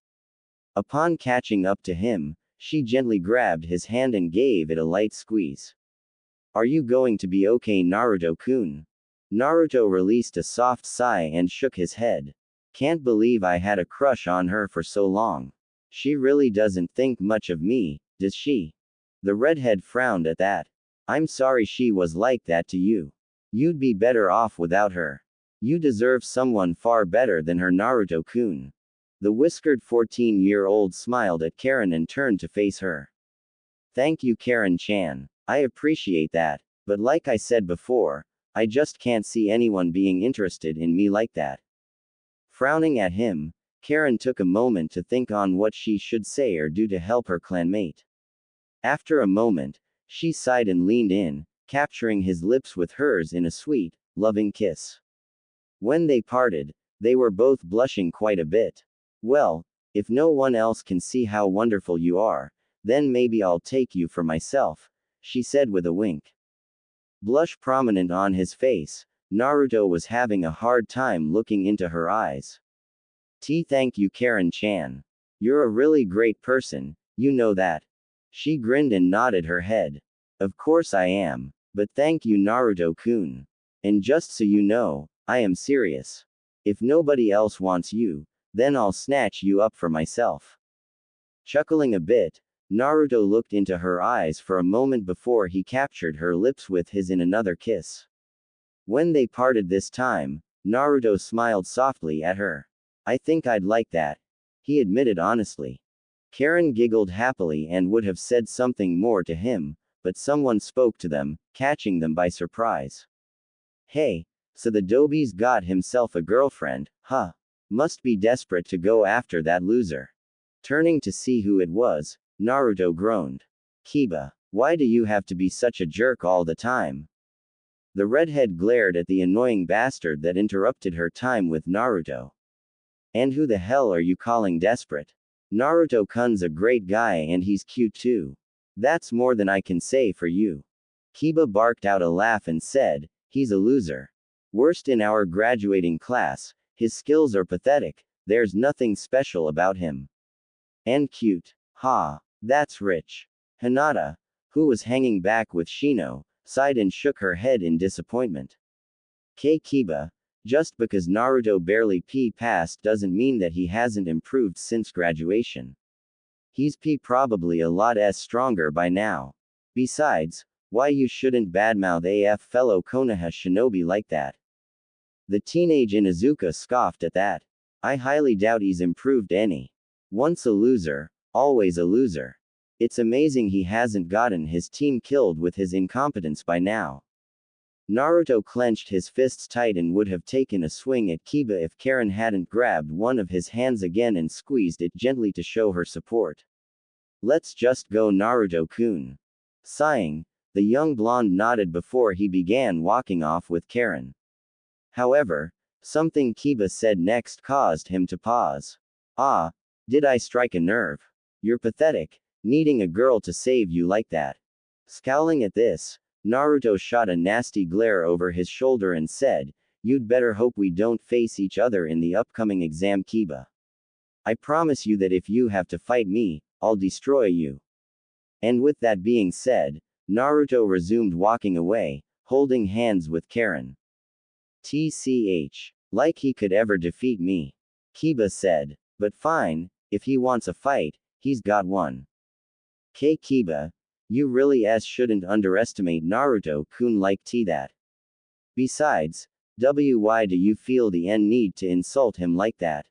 Upon catching up to him, she gently grabbed his hand and gave it a light squeeze. Are you going to be okay, Naruto-kun? Naruto released a soft sigh and shook his head. Can't believe I had a crush on her for so long. She really doesn't think much of me, does she? The redhead frowned at that. I'm sorry she was like that to you. You'd be better off without her. You deserve someone far better than her, Naruto-kun. The whiskered 14-year-old smiled at Karen and turned to face her. Thank you, Karen-chan. I appreciate that, but like I said before, I just can't see anyone being interested in me like that. Frowning at him, Karen took a moment to think on what she should say or do to help her clanmate. After a moment, she sighed and leaned in, capturing his lips with hers in a sweet, loving kiss. When they parted, they were both blushing quite a bit. Well, if no one else can see how wonderful you are, then maybe I'll take you for myself, she said with a wink. Blush prominent on his face, Naruto was having a hard time looking into her eyes. Thank you, Karen-chan. You're a really great person, you know that. She grinned and nodded her head. Of course I am, but thank you, Naruto-kun. And just so you know, I am serious. If nobody else wants you, then I'll snatch you up for myself. Chuckling a bit, Naruto looked into her eyes for a moment before he captured her lips with his in another kiss. When they parted this time, Naruto smiled softly at her. I think I'd like that, he admitted honestly. Karen giggled happily and would have said something more to him, but someone spoke to them, catching them by surprise. Hey, so the Doby's got himself a girlfriend, huh? Must be desperate to go after that loser. Turning to see who it was, Naruto groaned. Kiba, why do you have to be such a jerk all the time? The redhead glared at the annoying bastard that interrupted her time with Naruto. And who the hell are you calling desperate? Naruto-kun's a great guy and he's cute too. That's more than I can say for you. Kiba barked out a laugh and said, he's a loser. Worst in our graduating class, his skills are pathetic, there's nothing special about him. And cute. Ha, that's rich. Hinata, who was hanging back with Shino, sighed and shook her head in disappointment. Kiba, just because Naruto barely passed doesn't mean that he hasn't improved since graduation. He's probably a lot stronger by now. Besides, why you shouldn't badmouth AF fellow Konoha shinobi like that. The teenage Inuzuka scoffed at that. I highly doubt he's improved any. Once a loser, always a loser. It's amazing he hasn't gotten his team killed with his incompetence by now. Naruto clenched his fists tight and would have taken a swing at Kiba if Karen hadn't grabbed one of his hands again and squeezed it gently to show her support. Let's just go, Naruto-kun. Sighing, the young blonde nodded before he began walking off with Karen. However, something Kiba said next caused him to pause. Ah, did I strike a nerve? You're pathetic, needing a girl to save you like that. Scowling at this, Naruto shot a nasty glare over his shoulder and said, you'd better hope we don't face each other in the upcoming exam, Kiba. I promise you that if you have to fight me, I'll destroy you. And with that being said, Naruto resumed walking away, holding hands with Karen. TCH. Like he could ever defeat me. Kiba said. But fine, if he wants a fight, he's got one. Kiba, you really shouldn't underestimate Naruto-kun like that. Besides, why do you feel the need to insult him like that?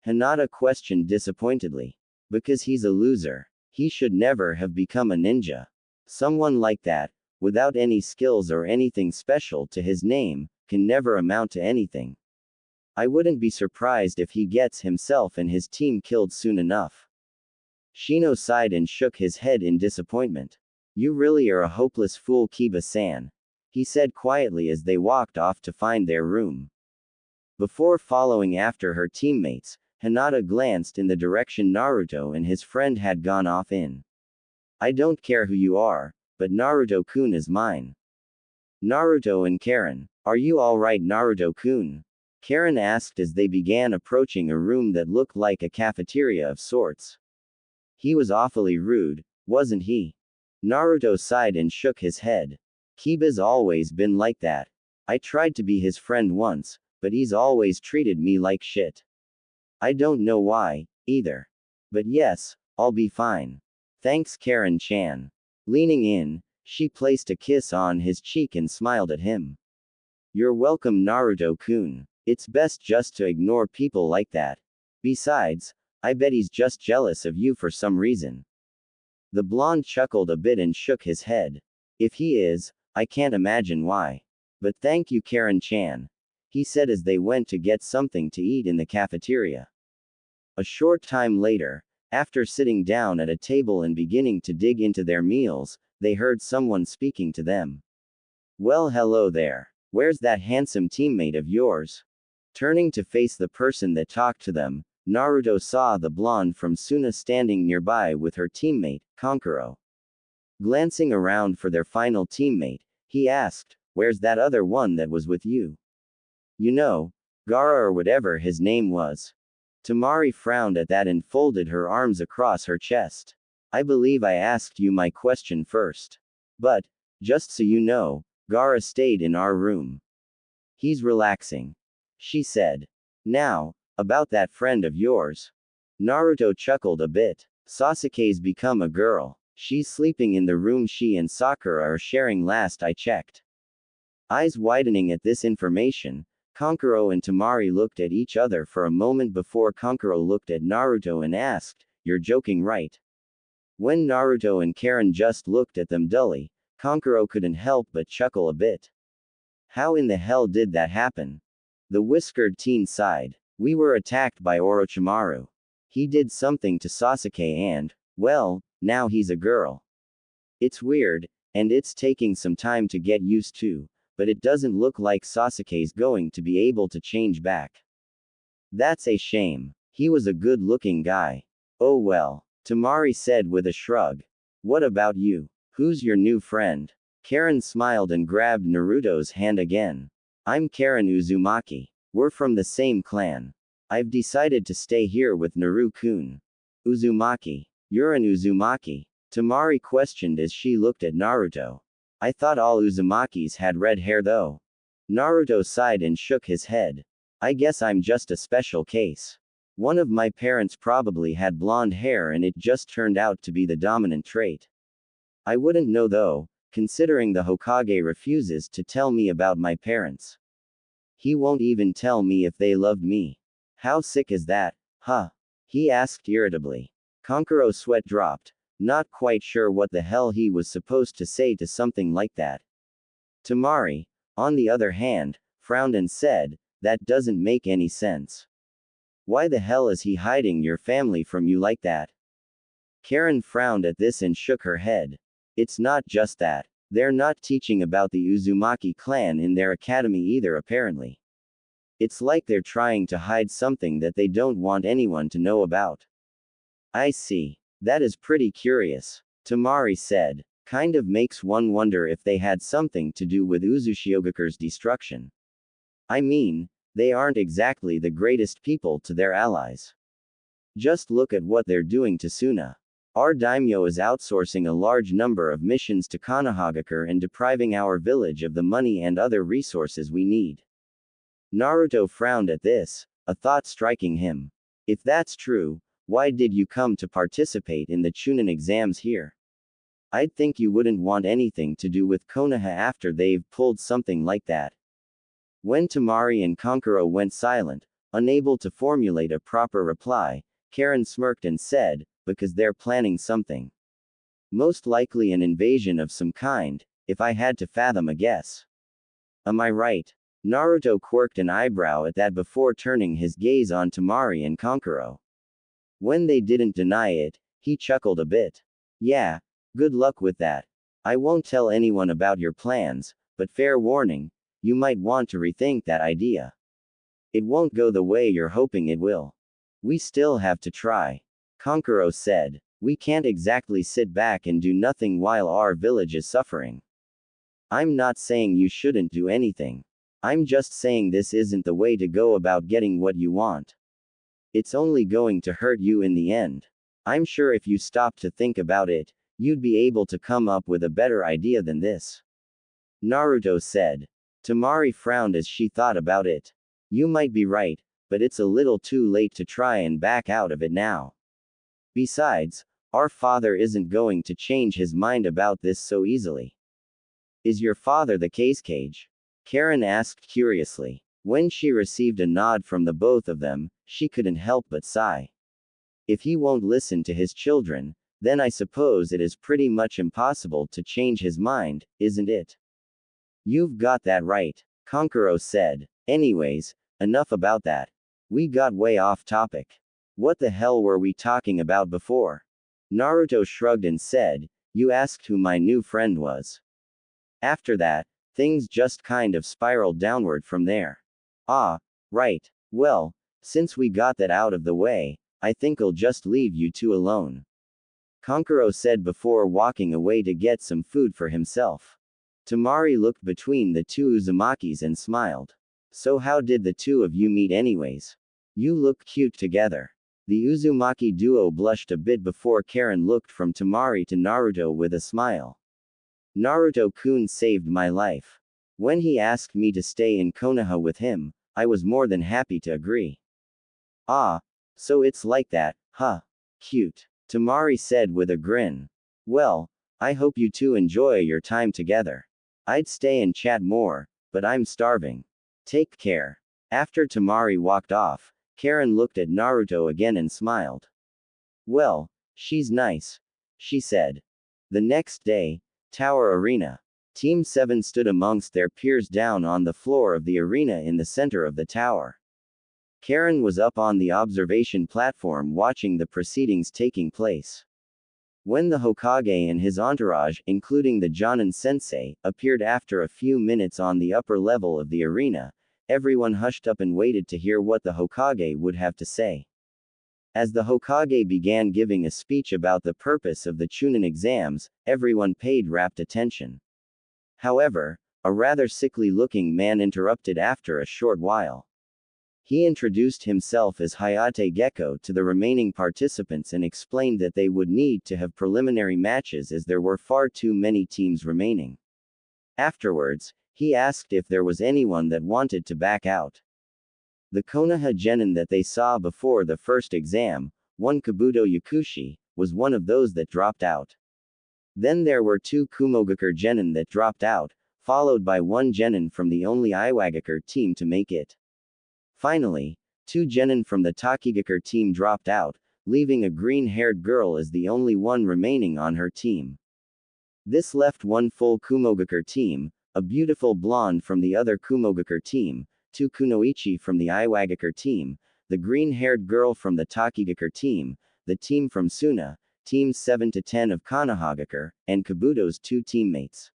Hinata questioned disappointedly. Because he's a loser. He should never have become a ninja. Someone like that, without any skills or anything special to his name, can never amount to anything. I wouldn't be surprised if he gets himself and his team killed soon enough. Shino sighed and shook his head in disappointment. You really are a hopeless fool, Kiba-san, he said quietly as they walked off to find their room. Before following after her teammates, Hinata glanced in the direction Naruto and his friend had gone off in. I don't care who you are, but Naruto-kun is mine. Naruto and Karen, are you alright, Naruto-kun? Karen asked as they began approaching a room that looked like a cafeteria of sorts. He was awfully rude, wasn't he? Naruto sighed and shook his head. Kiba's always been like that. I tried to be his friend once, but he's always treated me like shit. I don't know why, either. But yes, I'll be fine. Thanks, Karen-chan. Leaning in, she placed a kiss on his cheek and smiled at him. You're welcome, Naruto-kun. It's best just to ignore people like that. Besides, I bet he's just jealous of you for some reason. The blonde chuckled a bit and shook his head. If he is, I can't imagine why. But thank you, Karen-chan, he said as they went to get something to eat in the cafeteria. A short time later, after sitting down at a table and beginning to dig into their meals, they heard someone speaking to them. Well, hello there. Where's that handsome teammate of yours? Turning to face the person that talked to them, Naruto saw the blonde from Suna standing nearby with her teammate, Kankuro. Glancing around for their final teammate, he asked, where's that other one that was with you? You know, Gaara or whatever his name was. Tamari frowned at that and folded her arms across her chest. I believe I asked you my question first. But, just so you know, Gaara stayed in our room. He's relaxing. She said. Now, about that friend of yours. Naruto chuckled a bit. Sasuke's become a girl. She's sleeping in the room she and Sakura are sharing last I checked. Eyes widening at this information, Kankuro and Temari looked at each other for a moment before Kankuro looked at Naruto and asked, "You're joking, right?" When Naruto and Karen just looked at them dully, Kankuro couldn't help but chuckle a bit. How in the hell did that happen? The whiskered teen sighed. We were attacked by Orochimaru. He did something to Sasuke and, well, now he's a girl. It's weird, and it's taking some time to get used to, but it doesn't look like Sasuke's going to be able to change back. That's a shame. He was a good-looking guy. Oh well, Temari said with a shrug. What about you? Who's your new friend? Karen smiled and grabbed Naruto's hand again. I'm Karen Uzumaki. We're from the same clan. I've decided to stay here with Naru-kun. Uzumaki. You're an Uzumaki? Temari questioned as she looked at Naruto. I thought all Uzumakis had red hair though. Naruto sighed and shook his head. I guess I'm just a special case. One of my parents probably had blonde hair and it just turned out to be the dominant trait. I wouldn't know though, considering the Hokage refuses to tell me about my parents. He won't even tell me if they loved me. How sick is that, huh? He asked irritably. Kankuro's sweat dropped, not quite sure what the hell he was supposed to say to something like that. Temari, on the other hand, frowned and said, that doesn't make any sense. Why the hell is he hiding your family from you like that? Karen frowned at this and shook her head. It's not just that. They're not teaching about the Uzumaki clan in their academy either apparently. It's like they're trying to hide something that they don't want anyone to know about. I see. That is pretty curious. Temari said. Kind of makes one wonder if they had something to do with Uzushiogakure's destruction. I mean, they aren't exactly the greatest people to their allies. Just look at what they're doing to Suna. Our daimyo is outsourcing a large number of missions to Konohagakure and depriving our village of the money and other resources we need. Naruto frowned at this, a thought striking him. If that's true, why did you come to participate in the Chunin exams here? I'd think you wouldn't want anything to do with Konoha after they've pulled something like that. When Temari and Kankuro went silent, unable to formulate a proper reply, Karen smirked and said, because they're planning something. Most likely an invasion of some kind, if I had to fathom a guess. Am I right? Naruto quirked an eyebrow at that before turning his gaze on Temari and Kankuro. When they didn't deny it, he chuckled a bit. Yeah, good luck with that. I won't tell anyone about your plans, but fair warning, you might want to rethink that idea. It won't go the way you're hoping it will. We still have to try. Kankuro said, we can't exactly sit back and do nothing while our village is suffering. I'm not saying you shouldn't do anything. I'm just saying this isn't the way to go about getting what you want. It's only going to hurt you in the end. I'm sure if you stopped to think about it, you'd be able to come up with a better idea than this. Naruto said. Temari frowned as she thought about it. You might be right, but it's a little too late to try and back out of it now. Besides, our father isn't going to change his mind about this so easily. Is your father the case cage? Karen asked curiously. When she received a nod from the both of them, she couldn't help but sigh. If he won't listen to his children, then I suppose it is pretty much impossible to change his mind, isn't it? You've got that right, Kankuro said. Anyways, enough about that. We got way off topic. What the hell were we talking about before? Naruto shrugged and said, you asked who my new friend was. After that, things just kind of spiraled downward from there. Ah, right. Well, since we got that out of the way, I think I'll just leave you two alone. Kankuro said before walking away to get some food for himself. Temari looked between the two Uzumakis and smiled. So how did the two of you meet anyways? You look cute together. The Uzumaki duo blushed a bit before Karen looked from Temari to Naruto with a smile. Naruto-kun saved my life. When he asked me to stay in Konoha with him, I was more than happy to agree. Ah, so it's like that, huh? Cute. Tamari said with a grin. Well, I hope you two enjoy your time together. I'd stay and chat more, but I'm starving. Take care. After Tamari walked off, Karen looked at Naruto again and smiled. Well, she's nice, she said. The next day, Tower Arena. Team 7 stood amongst their peers down on the floor of the arena in the center of the tower. Karen was up on the observation platform watching the proceedings taking place. When the Hokage and his entourage, including the Jonin sensei, appeared after a few minutes on the upper level of the arena, everyone hushed up and waited to hear what the Hokage would have to say. As the Hokage began giving a speech about the purpose of the Chunin exams, everyone paid rapt attention. However, a rather sickly-looking man interrupted after a short while. He introduced himself as Hayate Gecko to the remaining participants and explained that they would need to have preliminary matches as there were far too many teams remaining. Afterwards, he asked if there was anyone that wanted to back out. The Konoha genin that they saw before the first exam, one Kabuto Yakushi, was one of those that dropped out. Then there were two Kumogakure genin that dropped out, followed by one genin from the only Iwagakure team to make it. Finally, two genin from the Takigakure team dropped out, leaving a green-haired girl as the only one remaining on her team. This left one full Kumogakure team, a beautiful blonde from the other Kumogakure team, two Kunoichi from the Iwagakure team, the green-haired girl from the Takigakure team, the team from Suna, teams 7 to 10 of Konohagakure, and Kabuto's two teammates.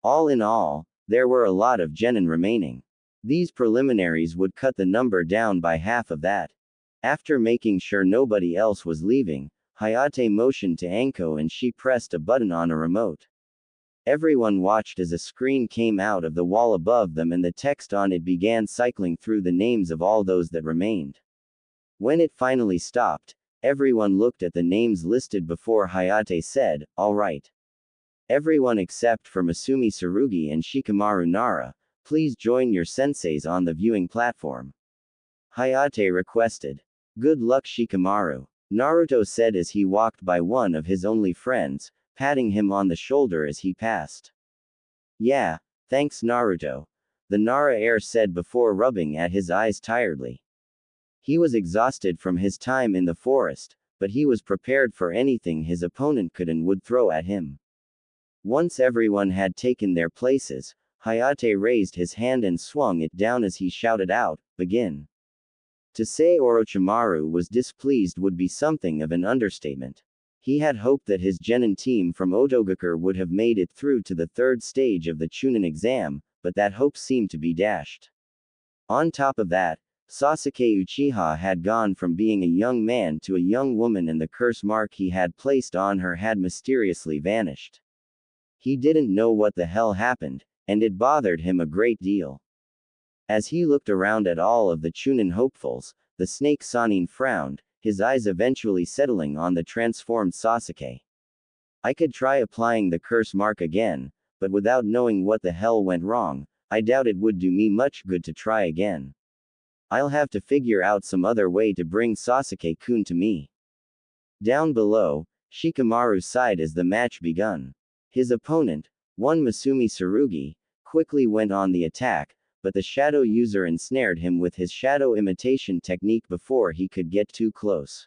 All in all, there were a lot of genin remaining. These preliminaries would cut the number down by half of that. After making sure nobody else was leaving, Hayate motioned to Anko and she pressed a button on a remote. Everyone watched as a screen came out of the wall above them and the text on it began cycling through the names of all those that remained. When it finally stopped, everyone looked at the names listed before Hayate said, "All right. Everyone except for Masumi Tsurugi and Shikamaru Nara, please join your senseis on the viewing platform." Hayate requested. "Good luck, Shikamaru," Naruto said as he walked by one of his only friends, patting him on the shoulder as he passed. "Yeah, thanks Naruto," the Nara heir said before rubbing at his eyes tiredly. He was exhausted from his time in the forest, but he was prepared for anything his opponent could and would throw at him. Once everyone had taken their places, Hayate raised his hand and swung it down as he shouted out, "Begin." To say Orochimaru was displeased would be something of an understatement. He had hoped that his genin team from Otogakure would have made it through to the third stage of the Chunin exam, but that hope seemed to be dashed. On top of that, Sasuke Uchiha had gone from being a young man to a young woman and the curse mark he had placed on her had mysteriously vanished. He didn't know what the hell happened, and it bothered him a great deal. As he looked around at all of the Chunin hopefuls, the snake Sanin frowned, his eyes eventually settling on the transformed Sasuke. "I could try applying the curse mark again, but without knowing what the hell went wrong, I doubt it would do me much good to try again. I'll have to figure out some other way to bring Sasuke-kun to me." Down below, Shikamaru sighed as the match begun. His opponent, one Masumi Tsurugi, quickly went on the attack, but the shadow user ensnared him with his shadow imitation technique before he could get too close.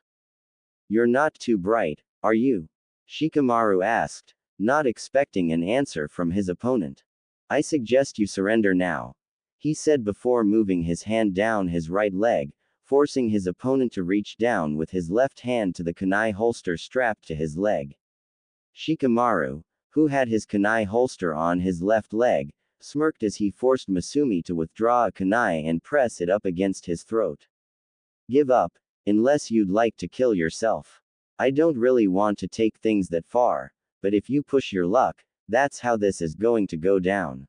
"You're not too bright, are you?" Shikamaru asked, not expecting an answer from his opponent. "I suggest you surrender now," he said before moving his hand down his right leg, forcing his opponent to reach down with his left hand to the kunai holster strapped to his leg. Shikamaru, who had his kunai holster on his left leg, smirked as he forced Masumi to withdraw a kunai and press it up against his throat. "Give up, unless you'd like to kill yourself. I don't really want to take things that far, but if you push your luck, that's how this is going to go down."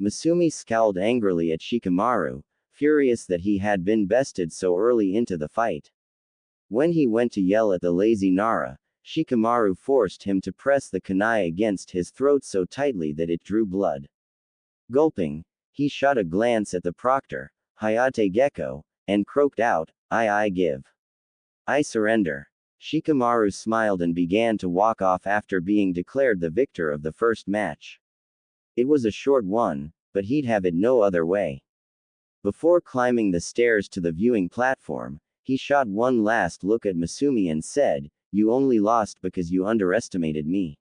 Masumi scowled angrily at Shikamaru, furious that he had been bested so early into the fight. When he went to yell at the lazy Nara, Shikamaru forced him to press the kunai against his throat so tightly that it drew blood. Gulping, he shot a glance at the proctor, Hayate Gecko, and croaked out, I give. I surrender." Shikamaru smiled and began to walk off after being declared the victor of the first match. It was a short one, but he'd have it no other way. Before climbing the stairs to the viewing platform, he shot one last look at Masumi and said, "You only lost because you underestimated me.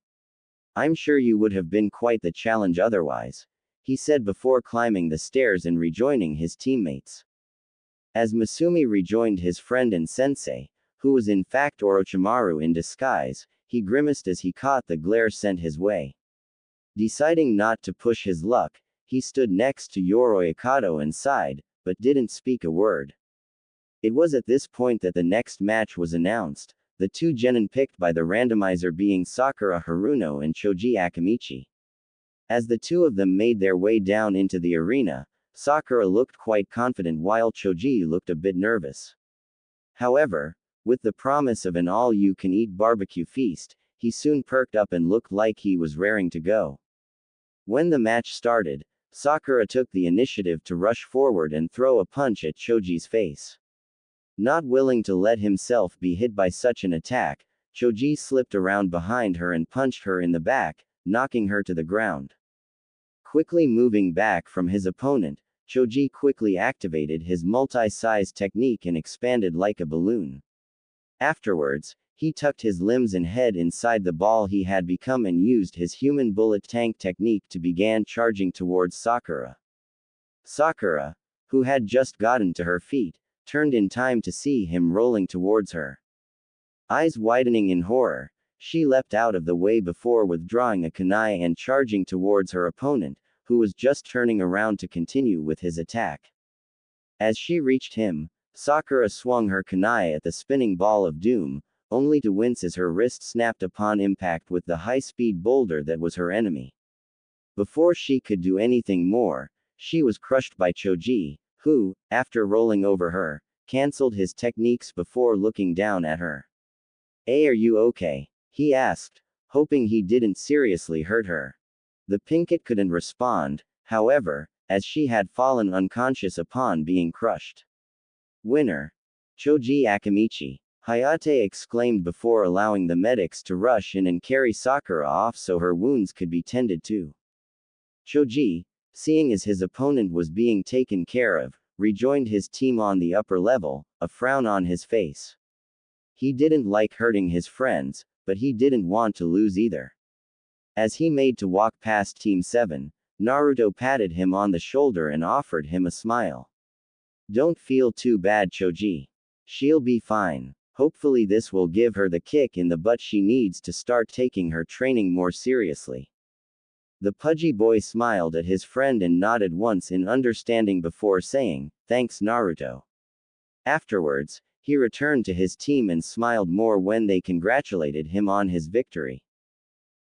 I'm sure you would have been quite the challenge otherwise," he said before climbing the stairs and rejoining his teammates. As Masumi rejoined his friend and sensei, who was in fact Orochimaru in disguise, he grimaced as he caught the glare sent his way. Deciding not to push his luck, he stood next to Yoroi Akato and sighed, but didn't speak a word. It was at this point that the next match was announced, the two genin picked by the randomizer being Sakura Haruno and Choji Akamichi. As the two of them made their way down into the arena, Sakura looked quite confident while Choji looked a bit nervous. However, with the promise of an all-you-can-eat barbecue feast, he soon perked up and looked like he was raring to go. When the match started, Sakura took the initiative to rush forward and throw a punch at Choji's face. Not willing to let himself be hit by such an attack, Choji slipped around behind her and punched her in the back, knocking her to the ground. Quickly moving back from his opponent, Choji quickly activated his multi-size technique and expanded like a balloon. Afterwards, he tucked his limbs and head inside the ball he had become and used his human bullet tank technique to begin charging towards Sakura. Sakura, who had just gotten to her feet, turned in time to see him rolling towards her. Eyes widening in horror, she leapt out of the way before withdrawing a kunai and charging towards her opponent, who was just turning around to continue with his attack. As she reached him, Sakura swung her kunai at the spinning ball of doom, only to wince as her wrist snapped upon impact with the high-speed boulder that was her enemy. Before she could do anything more, she was crushed by Choji, who, after rolling over her, cancelled his techniques before looking down at her. "Hey, are you okay?" he asked, hoping he didn't seriously hurt her. The pinkett couldn't respond, however, as she had fallen unconscious upon being crushed. "Winner. Choji Akamichi," Hayate exclaimed before allowing the medics to rush in and carry Sakura off so her wounds could be tended to. Choji, seeing as his opponent was being taken care of, rejoined his team on the upper level, a frown on his face. He didn't like hurting his friends, but he didn't want to lose either. As he made to walk past Team 7, Naruto patted him on the shoulder and offered him a smile. "Don't feel too bad, Choji. She'll be fine. Hopefully this will give her the kick in the butt she needs to start taking her training more seriously." The pudgy boy smiled at his friend and nodded once in understanding before saying, "Thanks, Naruto." Afterwards, he returned to his team and smiled more when they congratulated him on his victory.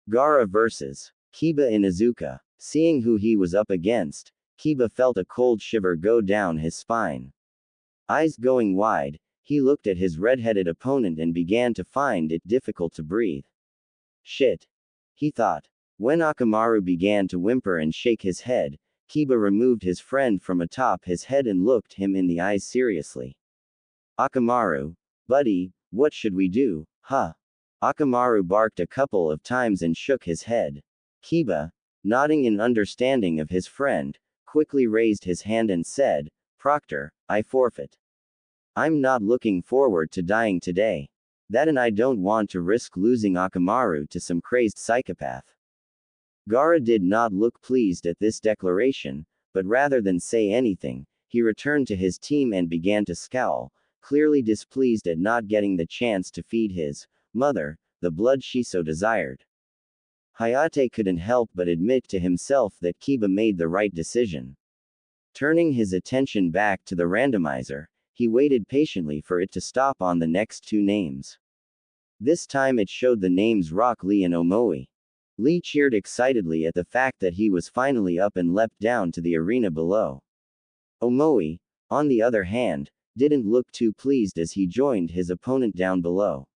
Gaara vs. Kiba Inuzuka. Seeing who he was up against, Kiba felt a cold shiver go down his spine. Eyes going wide, he looked at his red-headed opponent and began to find it difficult to breathe. "Shit," he thought. When Akamaru began to whimper and shake his head, Kiba removed his friend from atop his head and looked him in the eyes seriously. "Akamaru, buddy, what should we do, huh?" Akamaru barked a couple of times and shook his head. Kiba, nodding in understanding of his friend, quickly raised his hand and said, "Proctor, I forfeit. I'm not looking forward to dying today. That and I don't want to risk losing Akamaru to some crazed psychopath." Gaara did not look pleased at this declaration, but rather than say anything, he returned to his team and began to scowl, clearly displeased at not getting the chance to feed his mother the blood she so desired. Hayate couldn't help but admit to himself that Kiba made the right decision. Turning his attention back to the randomizer, he waited patiently for it to stop on the next two names. This time it showed the names Rock Lee and Omoi. Lee cheered excitedly at the fact that he was finally up and leapt down to the arena below. Omoi, on the other hand, didn't look too pleased as he joined his opponent down below.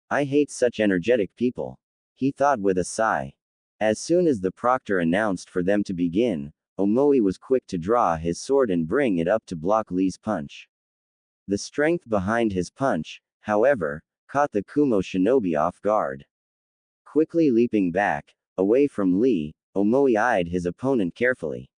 "I hate such energetic people," he thought with a sigh. As soon as the proctor announced for them to begin, Omoi was quick to draw his sword and bring it up to block Lee's punch. The strength behind his punch, however, caught the Kumo shinobi off guard. Quickly leaping back, away from Lee, Omoi eyed his opponent carefully.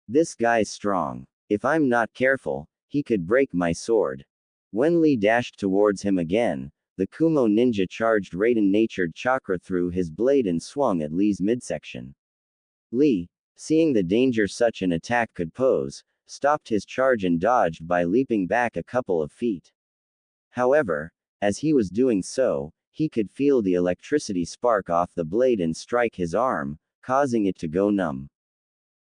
This guy's strong. If I'm not careful, he could break my sword. When Lee dashed towards him again, the Kumo ninja charged Raiden-natured chakra through his blade and swung at Lee's midsection. Lee, seeing the danger such an attack could pose, stopped his charge and dodged by leaping back a couple of feet. However, as he was doing so, he could feel the electricity spark off the blade and strike his arm, causing it to go numb.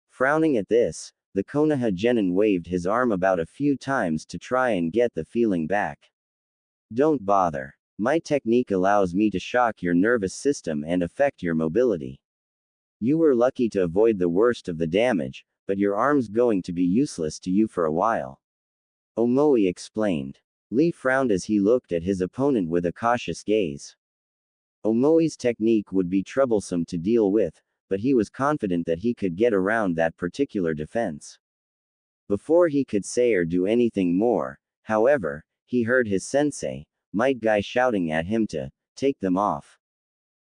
Frowning at this, the Konoha genin waved his arm about a few times to try and get the feeling back. Don't bother. My technique allows me to shock your nervous system and affect your mobility. You were lucky to avoid the worst of the damage, but your arm's going to be useless to you for a while. Omoi explained. Lee frowned as he looked at his opponent with a cautious gaze. Omoi's technique would be troublesome to deal with, but he was confident that he could get around that particular defense. Before he could say or do anything more, however, he heard his sensei, Might Guy, shouting at him to take them off.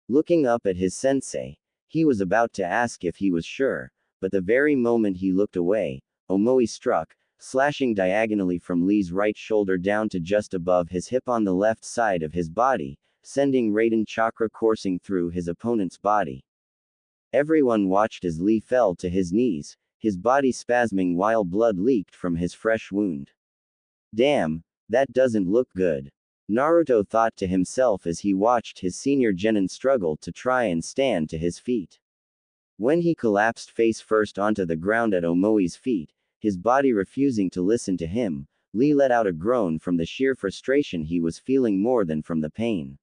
Looking up at his sensei, he was about to ask if he was sure, but the very moment he looked away, Omoi struck, slashing diagonally from Lee's right shoulder down to just above his hip on the left side of his body, sending Raiden chakra coursing through his opponent's body. Everyone watched as Lee fell to his knees, his body spasming while blood leaked from his fresh wound. Damn, that doesn't look good. Naruto thought to himself as he watched his senior genin struggle to try and stand to his feet. When he collapsed face first onto the ground at Omoi's feet, his body refusing to listen to him, Lee let out a groan from the sheer frustration he was feeling more than from the pain.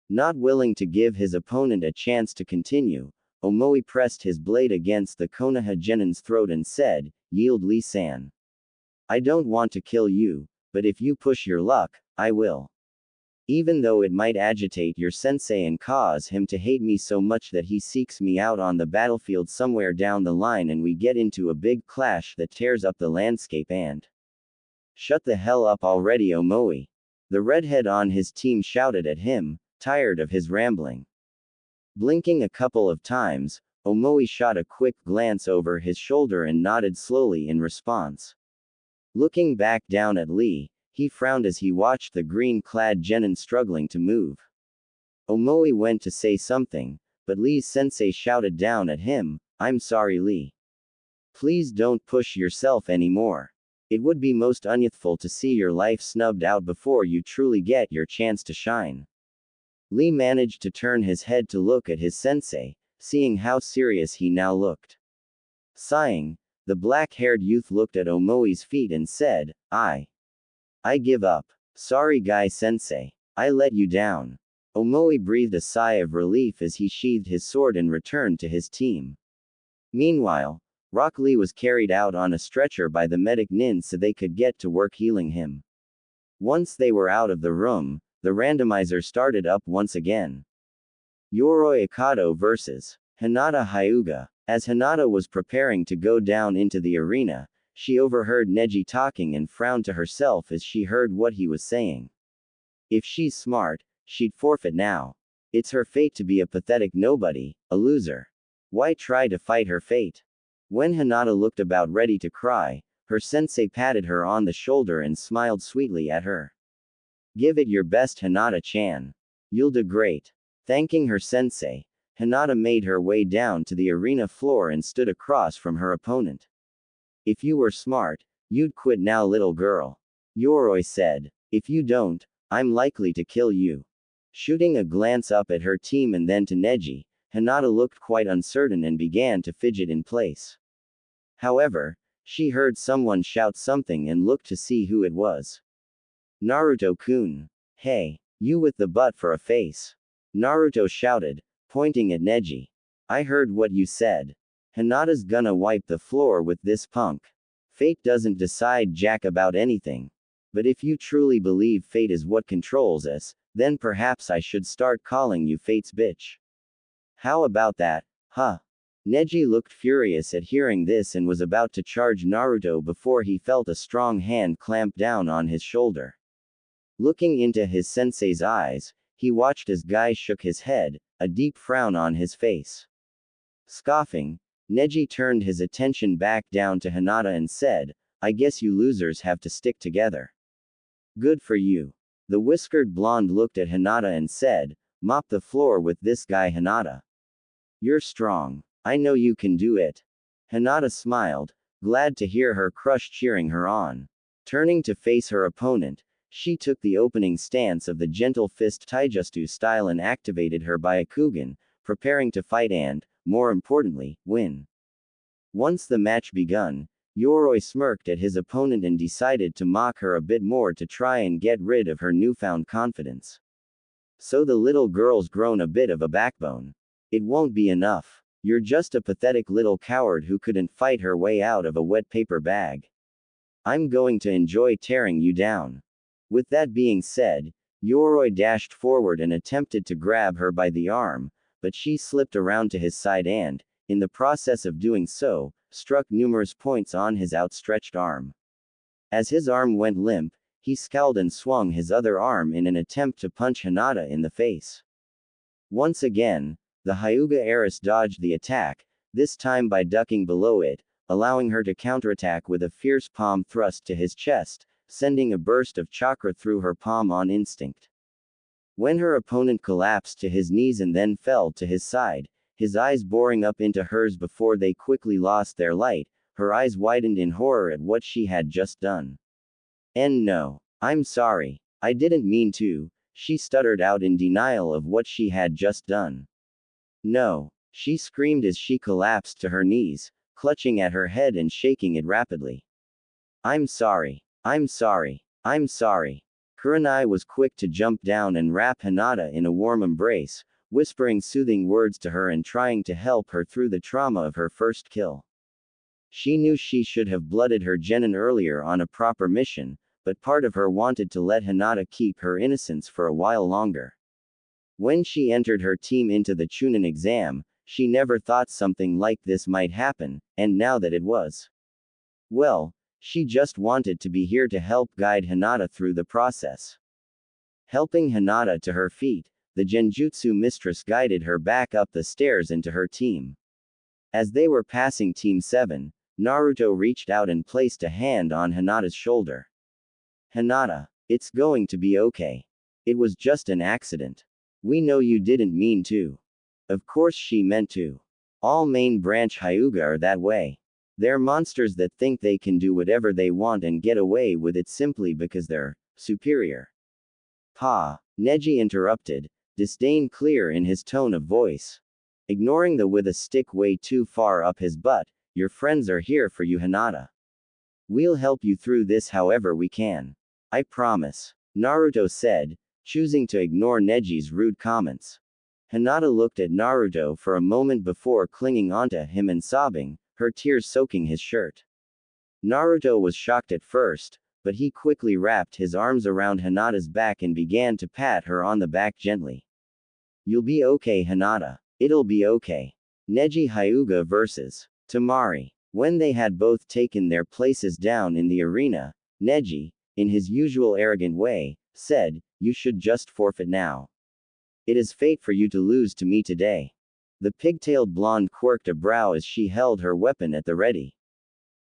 Not willing to give his opponent a chance to continue, Omoi pressed his blade against the Konoha genin's throat and said, "Yield, Lee-san. I don't want to kill you, but if you push your luck, I will. Even though it might agitate your sensei and cause him to hate me so much that he seeks me out on the battlefield somewhere down the line and we get into a big clash that tears up the landscape and..." "Shut the hell up already, Omoi." The redhead on his team shouted at him, tired of his rambling. Blinking a couple of times, Omoi shot a quick glance over his shoulder and nodded slowly in response. Looking back down at Lee, he frowned as he watched the green-clad genin struggling to move. Omoi went to say something, but Lee's sensei shouted down at him, "I'm sorry, Lee. Please don't push yourself anymore. It would be most unyouthful to see your life snubbed out before you truly get your chance to shine." Lee managed to turn his head to look at his sensei, seeing how serious he now looked. Sighing, the black-haired youth looked at Omoi's feet and said, I give up. Sorry, Guy sensei. I let you down." Omoi breathed a sigh of relief as he sheathed his sword and returned to his team. Meanwhile, Rock Lee was carried out on a stretcher by the medic nin so they could get to work healing him. Once they were out of the room, the randomizer started up once again. Yoroi Ikado vs. Hinata Hyuga. As Hinata was preparing to go down into the arena, she overheard Neji talking and frowned to herself as she heard what he was saying. If she's smart, she'd forfeit now. It's her fate to be a pathetic nobody, a loser. Why try to fight her fate? When Hinata looked about ready to cry, her sensei patted her on the shoulder and smiled sweetly at her. "Give it your best, Hinata-chan. You'll do great." Thanking her sensei, Hinata made her way down to the arena floor and stood across from her opponent. "If you were smart, you'd quit now, little girl," Yoroi said. "If you don't, I'm likely to kill you." Shooting a glance up at her team and then to Neji, Hinata looked quite uncertain and began to fidget in place. However, she heard someone shout something and looked to see who it was. "Naruto-kun. Hey, you with the butt for a face." Naruto shouted, pointing at Neji. "I heard what you said. Hinata's gonna wipe the floor with this punk. Fate doesn't decide jack about anything. But if you truly believe fate is what controls us, then perhaps I should start calling you Fate's bitch. How about that, huh?" Neji looked furious at hearing this and was about to charge Naruto before he felt a strong hand clamp down on his shoulder. Looking into his sensei's eyes, he watched as Guy shook his head, a deep frown on his face. Scoffing, Neji turned his attention back down to Hinata and said, I guess you losers have to stick together. Good for you. The whiskered blonde looked at Hinata and said, mop the floor with this guy Hinata. You're strong. I know you can do it. Hinata smiled, glad to hear her crush cheering her on. Turning to face her opponent, she took the opening stance of the gentle fist taijutsu style and activated her Byakugan, preparing to fight and, more importantly, win. Once the match begun, Yoroi smirked at his opponent and decided to mock her a bit more to try and get rid of her newfound confidence. So the little girl's grown a bit of a backbone. It won't be enough. You're just a pathetic little coward who couldn't fight her way out of a wet paper bag. I'm going to enjoy tearing you down. With that being said, Yoroi dashed forward and attempted to grab her by the arm, but she slipped around to his side and, in the process of doing so, struck numerous points on his outstretched arm. As his arm went limp, he scowled and swung his other arm in an attempt to punch Hinata in the face. Once again, the Hyuga heiress dodged the attack, this time by ducking below it, allowing her to counterattack with a fierce palm thrust to his chest, sending a burst of chakra through her palm on instinct. When her opponent collapsed to his knees and then fell to his side, his eyes boring up into hers before they quickly lost their light, her eyes widened in horror at what she had just done. No. I'm sorry. I didn't mean to, she stuttered out in denial of what she had just done. No. She screamed as she collapsed to her knees, clutching at her head and shaking it rapidly. I'm sorry. I'm sorry. I'm sorry. Kurenai was quick to jump down and wrap Hinata in a warm embrace, whispering soothing words to her and trying to help her through the trauma of her first kill. She knew she should have blooded her genin earlier on a proper mission, but part of her wanted to let Hinata keep her innocence for a while longer. When she entered her team into the Chunin exam, she never thought something like this might happen, and now that it was. Well, she just wanted to be here to help guide Hinata through the process. Helping Hinata to her feet, the Genjutsu mistress guided her back up the stairs into her team. As they were passing Team 7, Naruto reached out and placed a hand on Hinata's shoulder. Hinata, it's going to be okay. It was just an accident. We know you didn't mean to. Of course she meant to. All main branch Hyuga are that way. They're monsters that think they can do whatever they want and get away with it simply because they're superior. Pa, Neji interrupted, disdain clear in his tone of voice. Ignoring the with a stick way too far up his butt, your friends are here for you Hinata. We'll help you through this however we can. I promise. Naruto said, choosing to ignore Neji's rude comments. Hinata looked at Naruto for a moment before clinging onto him and sobbing, her tears soaking his shirt. Naruto was shocked at first, but he quickly wrapped his arms around Hinata's back and began to pat her on the back gently. You'll be okay Hinata. It'll be okay. Neji Hyuga vs. Temari. When they had both taken their places down in the arena, Neji, in his usual arrogant way, said, you should just forfeit now. It is fate for you to lose to me today. The pigtailed blonde quirked a brow as she held her weapon at the ready.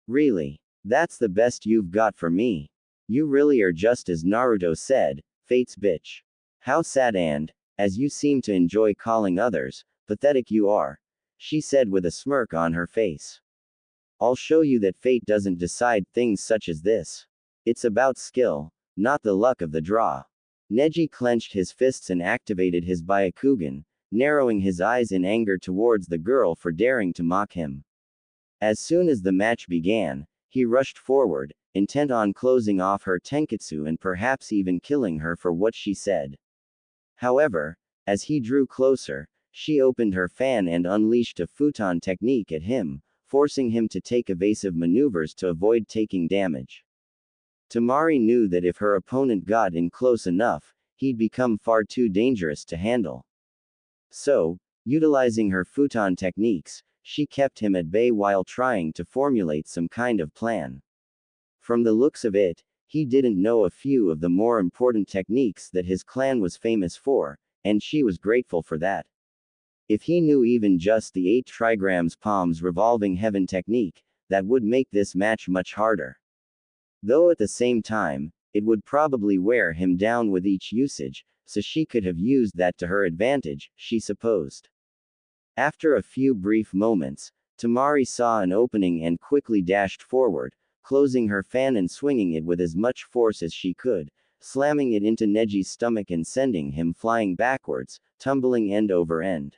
Really? That's the best you've got for me? You really are just as Naruto said, fate's bitch. How sad and, as you seem to enjoy calling others, pathetic you are, she said with a smirk on her face. I'll show you that fate doesn't decide things such as this. It's about skill, not the luck of the draw. Neji clenched his fists and activated his Byakugan, narrowing his eyes in anger towards the girl for daring to mock him. As soon as the match began, he rushed forward, intent on closing off her tenketsu and perhaps even killing her for what she said. However, as he drew closer, she opened her fan and unleashed a futon technique at him, forcing him to take evasive maneuvers to avoid taking damage. Temari knew that if her opponent got in close enough, he'd become far too dangerous to handle. So, utilizing her futon techniques, she kept him at bay while trying to formulate some kind of plan. From the looks of it, He didn't know a few of the more important techniques that his clan was famous for, and she was grateful for that. If he knew even just the 8 trigrams palms revolving heaven technique, that would make this match much harder. Though at the same time, it would probably wear him down with each usage, so she could have used that to her advantage, she supposed. After a few brief moments, Tamari saw an opening and quickly dashed forward, closing her fan and swinging it with as much force as she could, slamming it into Neji's stomach and sending him flying backwards, tumbling end over end.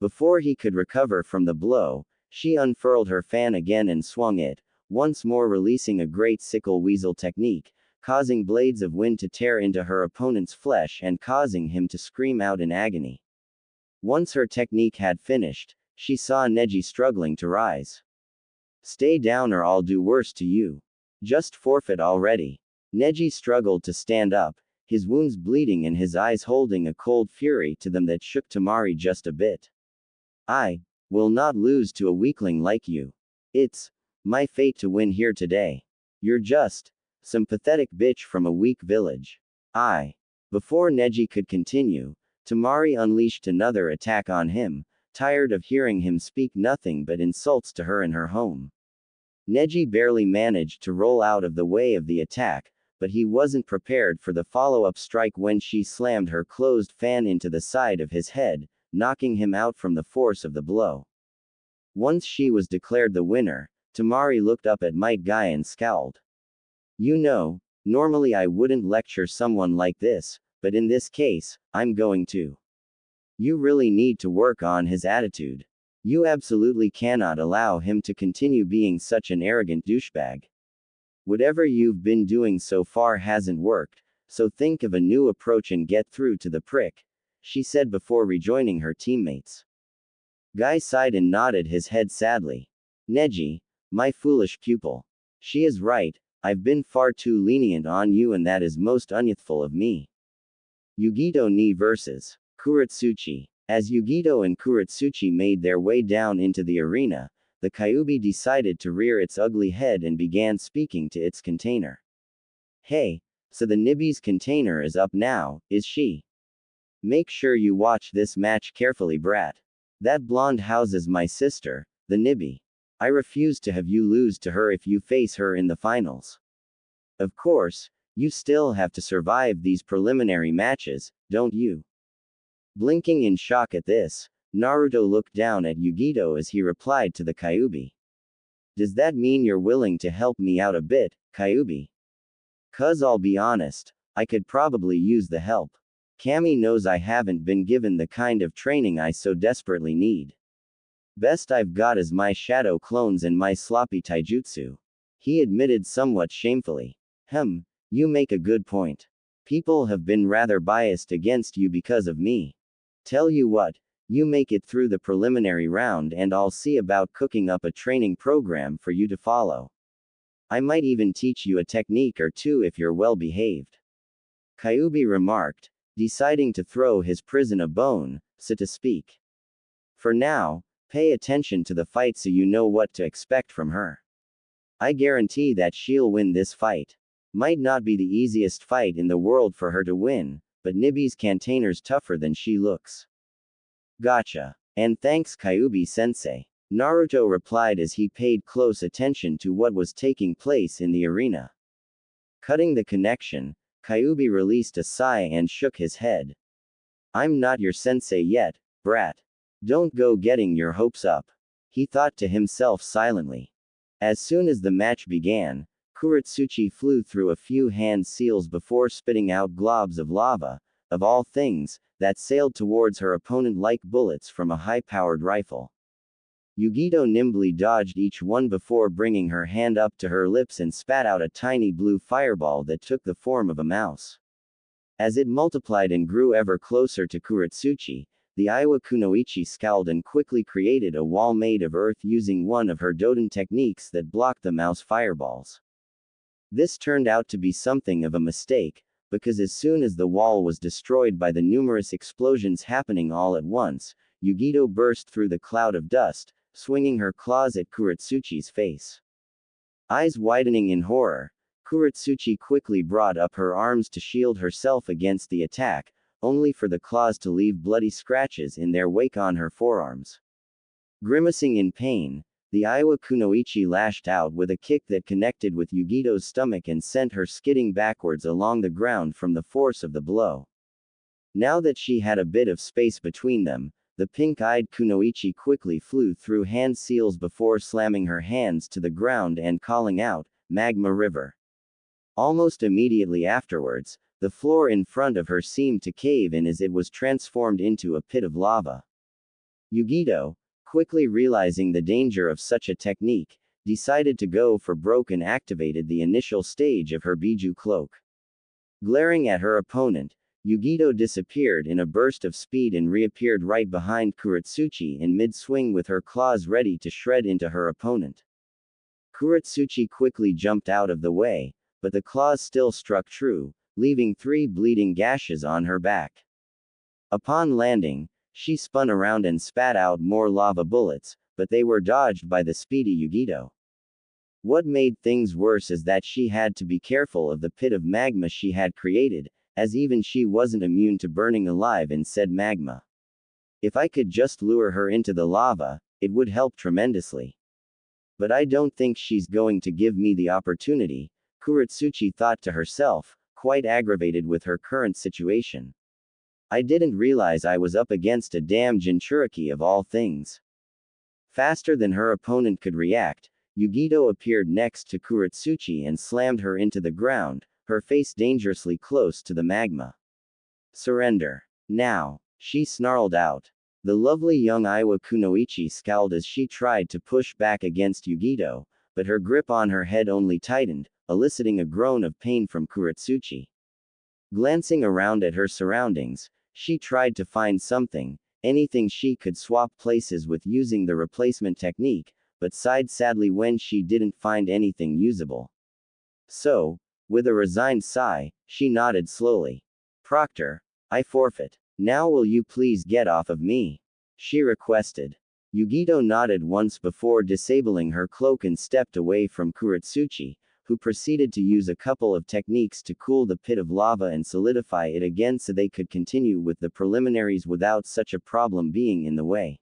Before he could recover from the blow, she unfurled her fan again and swung it, once more releasing a great sickle weasel technique, causing blades of wind to tear into her opponent's flesh and causing him to scream out in agony. Once her technique had finished, she saw Neji struggling to rise. Stay down or I'll do worse to you. Just forfeit already. Neji struggled to stand up, his wounds bleeding and his eyes holding a cold fury to them that shook Tamari just a bit. I will not lose to a weakling like you. It's my fate to win here today. You're just some pathetic bitch from a weak village. Before Neji could continue, Tamari unleashed another attack on him, tired of hearing him speak nothing but insults to her in her home. Neji barely managed to roll out of the way of the attack, but he wasn't prepared for the follow-up strike when she slammed her closed fan into the side of his head, knocking him out from the force of the blow. Once she was declared the winner, Tamari looked up at Might Guy and scowled. You know, normally I wouldn't lecture someone like this, but in this case, I'm going to. You really need to work on his attitude. You absolutely cannot allow him to continue being such an arrogant douchebag. Whatever you've been doing so far hasn't worked, so think of a new approach and get through to the prick, she said before rejoining her teammates. Guy sighed and nodded his head sadly. Neji, my foolish pupil. She is right, I've been far too lenient on you and that is most unyouthful of me. Yugito ni versus Kuratsuchi. As Yugito and Kuratsuchi made their way down into the arena, the Kyuubi decided to rear its ugly head and began speaking to its container. Hey, so the Nibby's container is up now, is she? Make sure you watch this match carefully, brat. That blonde houses my sister, the Nibby. I refuse to have you lose to her if you face her in the finals. Of course, you still have to survive these preliminary matches, don't you? Blinking in shock at this, Naruto looked down at Yugito as he replied to the Kyuubi. Does that mean you're willing to help me out a bit, Kyuubi? 'Cause I'll be honest, I could probably use the help. Kami knows I haven't been given the kind of training I so desperately need. Best I've got is my shadow clones and my sloppy taijutsu. He admitted somewhat shamefully. You make a good point. People have been rather biased against you because of me. Tell you what, you make it through the preliminary round and I'll see about cooking up a training program for you to follow. I might even teach you a technique or two if you're well behaved. Kyuubi remarked, deciding to throw his prison a bone, so to speak. For now, pay attention to the fight so you know what to expect from her. I guarantee that she'll win this fight. Might not be the easiest fight in the world for her to win, but Nibby's container's tougher than she looks. Gotcha. And thanks Kyuubi-sensei. Naruto replied as he paid close attention to what was taking place in the arena. Cutting the connection, Kyuubi released a sigh and shook his head. I'm not your sensei yet, brat. Don't go getting your hopes up. He thought to himself silently. As soon as the match began, Kuratsuchi flew through a few hand seals before spitting out globs of lava, of all things, that sailed towards her opponent like bullets from a high-powered rifle. Yugito nimbly dodged each one before bringing her hand up to her lips and spat out a tiny blue fireball that took the form of a mouse. As it multiplied and grew ever closer to Kuratsuchi, the Iwa Kunoichi scowled and quickly created a wall made of earth using one of her Doden techniques that blocked the mouse fireballs. This turned out to be something of a mistake, because as soon as the wall was destroyed by the numerous explosions happening all at once, Yugito burst through the cloud of dust, swinging her claws at Kuratsuchi's face. Eyes widening in horror, Kuretsuchi quickly brought up her arms to shield herself against the attack, only for the claws to leave bloody scratches in their wake on her forearms. Grimacing in pain, the Aiwa Kunoichi lashed out with a kick that connected with Yugito's stomach and sent her skidding backwards along the ground from the force of the blow. Now that she had a bit of space between them, the pink-eyed Kunoichi quickly flew through hand seals before slamming her hands to the ground and calling out, "Magma River." Almost immediately afterwards, the floor in front of her seemed to cave in as it was transformed into a pit of lava. Yugito, quickly realizing the danger of such a technique, decided to go for broke and activated the initial stage of her Biju cloak. Glaring at her opponent, Yugito disappeared in a burst of speed and reappeared right behind Kuretsuchi in mid-swing with her claws ready to shred into her opponent. Kuretsuchi quickly jumped out of the way, but the claws still struck true, leaving 3 bleeding gashes on her back. Upon landing, she spun around and spat out more lava bullets, but they were dodged by the speedy Yugito. What made things worse is that she had to be careful of the pit of magma she had created, as even she wasn't immune to burning alive in said magma. If I could just lure her into the lava, it would help tremendously. But I don't think she's going to give me the opportunity, Kuretsuchi thought to herself, quite aggravated with her current situation. I didn't realize I was up against a damn Jinchuriki of all things. Faster than her opponent could react, Yugito appeared next to Kuretsuchi and slammed her into the ground, her face dangerously close to the magma. Surrender. Now, she snarled out. The lovely young Aiwa Kunoichi scowled as she tried to push back against Yugito, but her grip on her head only tightened, eliciting a groan of pain from Kuretsuchi. Glancing around at her surroundings, she tried to find something, anything she could swap places with using the replacement technique, but sighed sadly when she didn't find anything usable. So, with a resigned sigh, she nodded slowly. "Proctor, I forfeit. Now will you please get off of me?" she requested. Yugito nodded once before disabling her cloak and stepped away from Kuretsuchi, who proceeded to use a couple of techniques to cool the pit of lava and solidify it again so they could continue with the preliminaries without such a problem being in the way.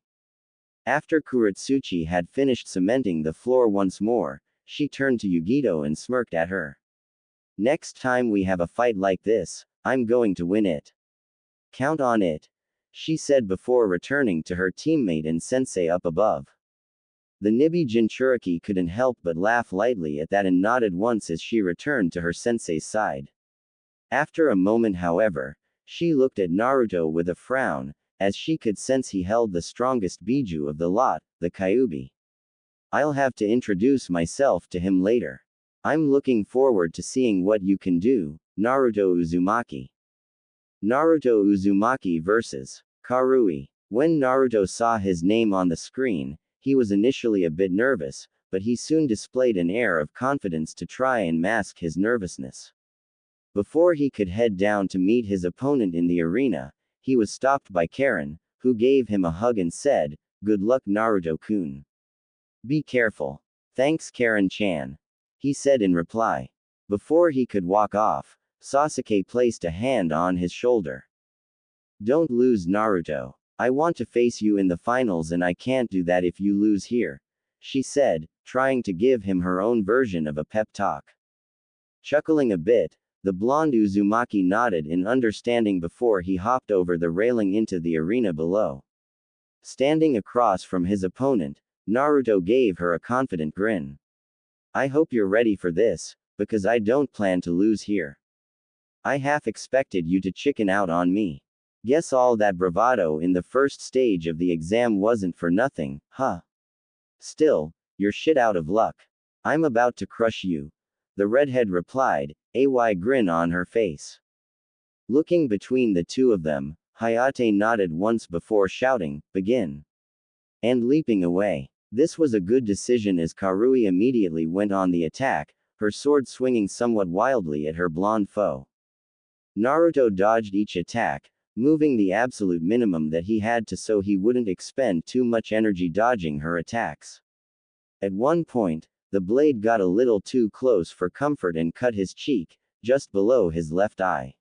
After Kuretsuchi had finished cementing the floor once more, she turned to Yugito and smirked at her. "Next time we have a fight like this, I'm going to win it. Count on it," she said before returning to her teammate and sensei up above. The Nibi Jinchuriki couldn't help but laugh lightly at that and nodded once as she returned to her sensei's side. After a moment, however, she looked at Naruto with a frown, as she could sense he held the strongest Biju of the lot, the Kyuubi. "I'll have to introduce myself to him later. I'm looking forward to seeing what you can do, Naruto Uzumaki." Naruto Uzumaki vs. Karui. When Naruto saw his name on the screen, he was initially a bit nervous, but he soon displayed an air of confidence to try and mask his nervousness. Before he could head down to meet his opponent in the arena, he was stopped by Karen, who gave him a hug and said, "Good luck, Naruto-kun. Be careful." "Thanks, Karen-chan," he said in reply. Before he could walk off, Sasuke placed a hand on his shoulder. "Don't lose, Naruto. I want to face you in the finals and I can't do that if you lose here," she said, trying to give him her own version of a pep talk. Chuckling a bit, the blonde Uzumaki nodded in understanding before he hopped over the railing into the arena below. Standing across from his opponent, Naruto gave her a confident grin. "I hope you're ready for this, because I don't plan to lose here. I half expected you to chicken out on me. Guess all that bravado in the first stage of the exam wasn't for nothing, huh? Still, you're shit out of luck. I'm about to crush you," the redhead replied, a wry grin on her face. Looking between the two of them, Hayate nodded once before shouting, "Begin," and leaping away. This was a good decision as Karui immediately went on the attack, her sword swinging somewhat wildly at her blonde foe. Naruto dodged each attack, moving the absolute minimum that he had to so he wouldn't expend too much energy dodging her attacks. At one point, The blade got a little too close for comfort and cut his cheek, just below his left eye.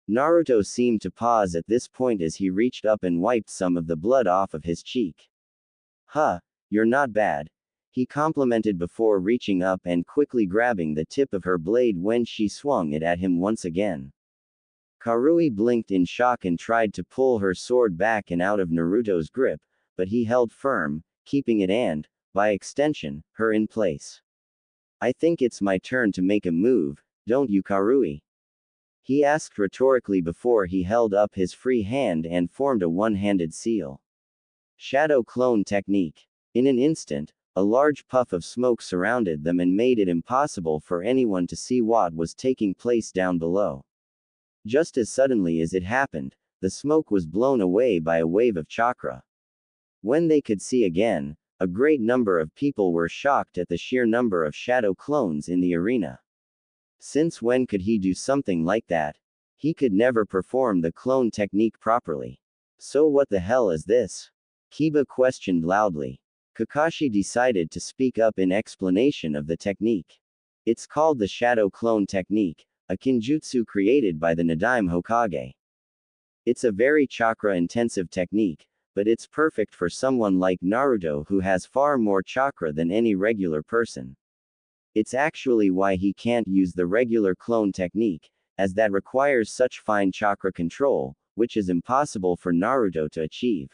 Naruto seemed to pause at this point as he reached up and wiped some of the blood off of his cheek. Huh, you're not bad, he complimented before reaching up and quickly grabbing the tip of her blade when she swung it at him once again. Karui blinked in shock and tried to pull her sword back and out of Naruto's grip, but he held firm, keeping it and, by extension, her in place. I think it's my turn to make a move, don't you, Karui? He asked rhetorically before he held up his free hand and formed a one-handed seal. Shadow clone technique. In an instant, a large puff of smoke surrounded them and made it impossible for anyone to see what was taking place down below. Just as suddenly as it happened, the smoke was blown away by a wave of chakra. When they could see again, a great number of people were shocked at the sheer number of shadow clones in the arena. Since when could he do something like that? He could never perform the clone technique properly. So what the hell is this? Kiba questioned loudly. Kakashi decided to speak up in explanation of the technique. It's called the Shadow Clone Technique, a kinjutsu created by the Nadaime Hokage. It's a very chakra-intensive technique, but it's perfect for someone like Naruto who has far more chakra than any regular person. It's actually why he can't use the regular clone technique, as that requires such fine chakra control, which is impossible for Naruto to achieve.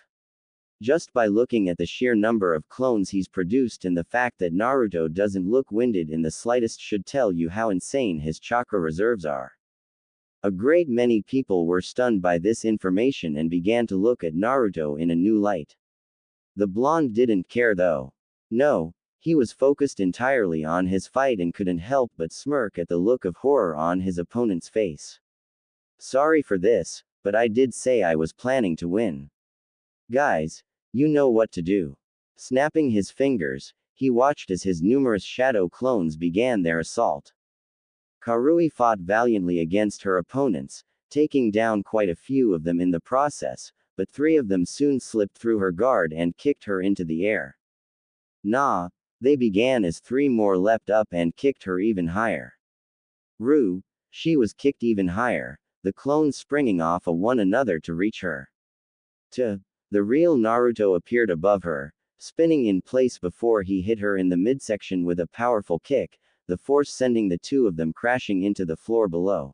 Just by looking at the sheer number of clones he's produced and the fact that Naruto doesn't look winded in the slightest should tell you how insane his chakra reserves are. A great many people were stunned by this information and began to look at Naruto in a new light. The blonde didn't care though. No, he was focused entirely on his fight and couldn't help but smirk at the look of horror on his opponent's face. Sorry for this, but I did say I was planning to win. Guys, you know what to do. Snapping his fingers, he watched as his numerous shadow clones began their assault. Karui fought valiantly against her opponents, taking down quite a few of them in the process, but 3 of them soon slipped through her guard and kicked her into the air. Nah, they began as 3 more leapt up and kicked her even higher. Rue, she was kicked even higher, the clones springing off of one another to reach her. The real Naruto appeared above her, spinning in place before he hit her in the midsection with a powerful kick, the force sending the 2 of them crashing into the floor below.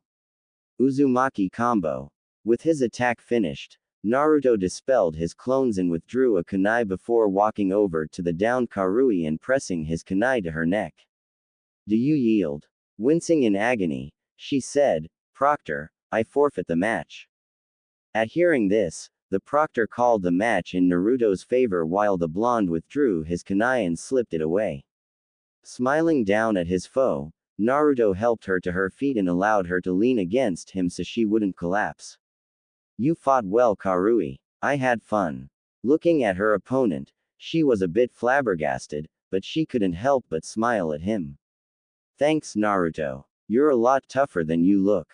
Uzumaki combo. With his attack finished, Naruto dispelled his clones and withdrew a kunai before walking over to the downed Karui and pressing his kunai to her neck. Do you yield? Wincing in agony, she said, Proctor, I forfeit the match. At hearing this, the proctor called the match in Naruto's favor while the blonde withdrew his kunai and slipped it away. Smiling down at his foe, Naruto helped her to her feet and allowed her to lean against him so she wouldn't collapse. You fought well, Karui. I had fun. Looking at her opponent, she was a bit flabbergasted, but she couldn't help but smile at him. Thanks, Naruto. You're a lot tougher than you look.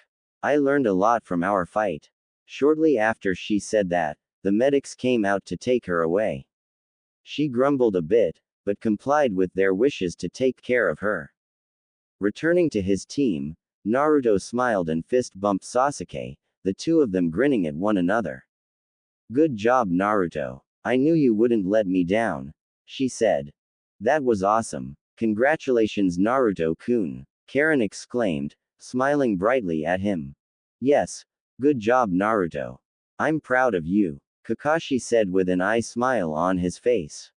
I learned a lot from our fight. Shortly after she said that, the medics came out to take her away. She grumbled a bit, but complied with their wishes to take care of her. Returning to his team, Naruto smiled and fist bumped Sasuke, the 2 of them grinning at one another. Good job, Naruto. I knew you wouldn't let me down, she said. That was awesome. Congratulations, Naruto-kun, Karen exclaimed, smiling brightly at him. Yes, good job, Naruto. I'm proud of you, Kakashi said with an eye smile on his face.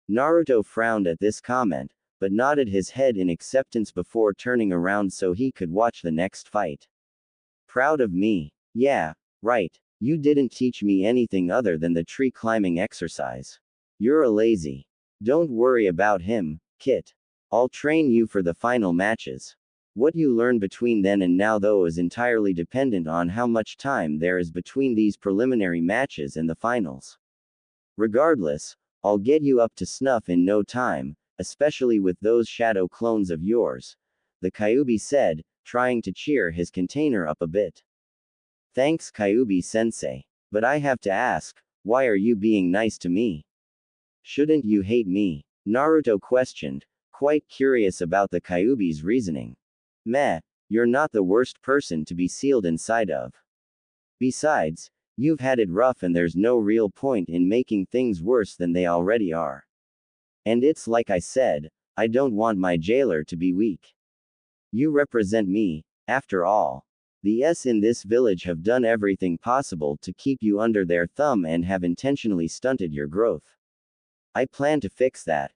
Naruto frowned at this comment, but nodded his head in acceptance before turning around so he could watch the next fight. Proud of me? Yeah, right. You didn't teach me anything other than the tree climbing exercise. You're a lazy. Don't worry about him, Kit. I'll train you for the final matches. What you learn between then and now though is entirely dependent on how much time there is between these preliminary matches and the finals. Regardless, I'll get you up to snuff in no time, especially with those shadow clones of yours, the Kyuubi said, trying to cheer his container up a bit. Thanks, Kyuubi-sensei. But I have to ask, why are you being nice to me? Shouldn't you hate me? Naruto questioned, quite curious about the Kyuubi's reasoning. Meh, you're not the worst person to be sealed inside of. Besides, you've had it rough and there's no real point in making things worse than they already are. And it's like I said, I don't want my jailer to be weak. You represent me, after all. The S in this village have done everything possible to keep you under their thumb and have intentionally stunted your growth. I plan to fix that.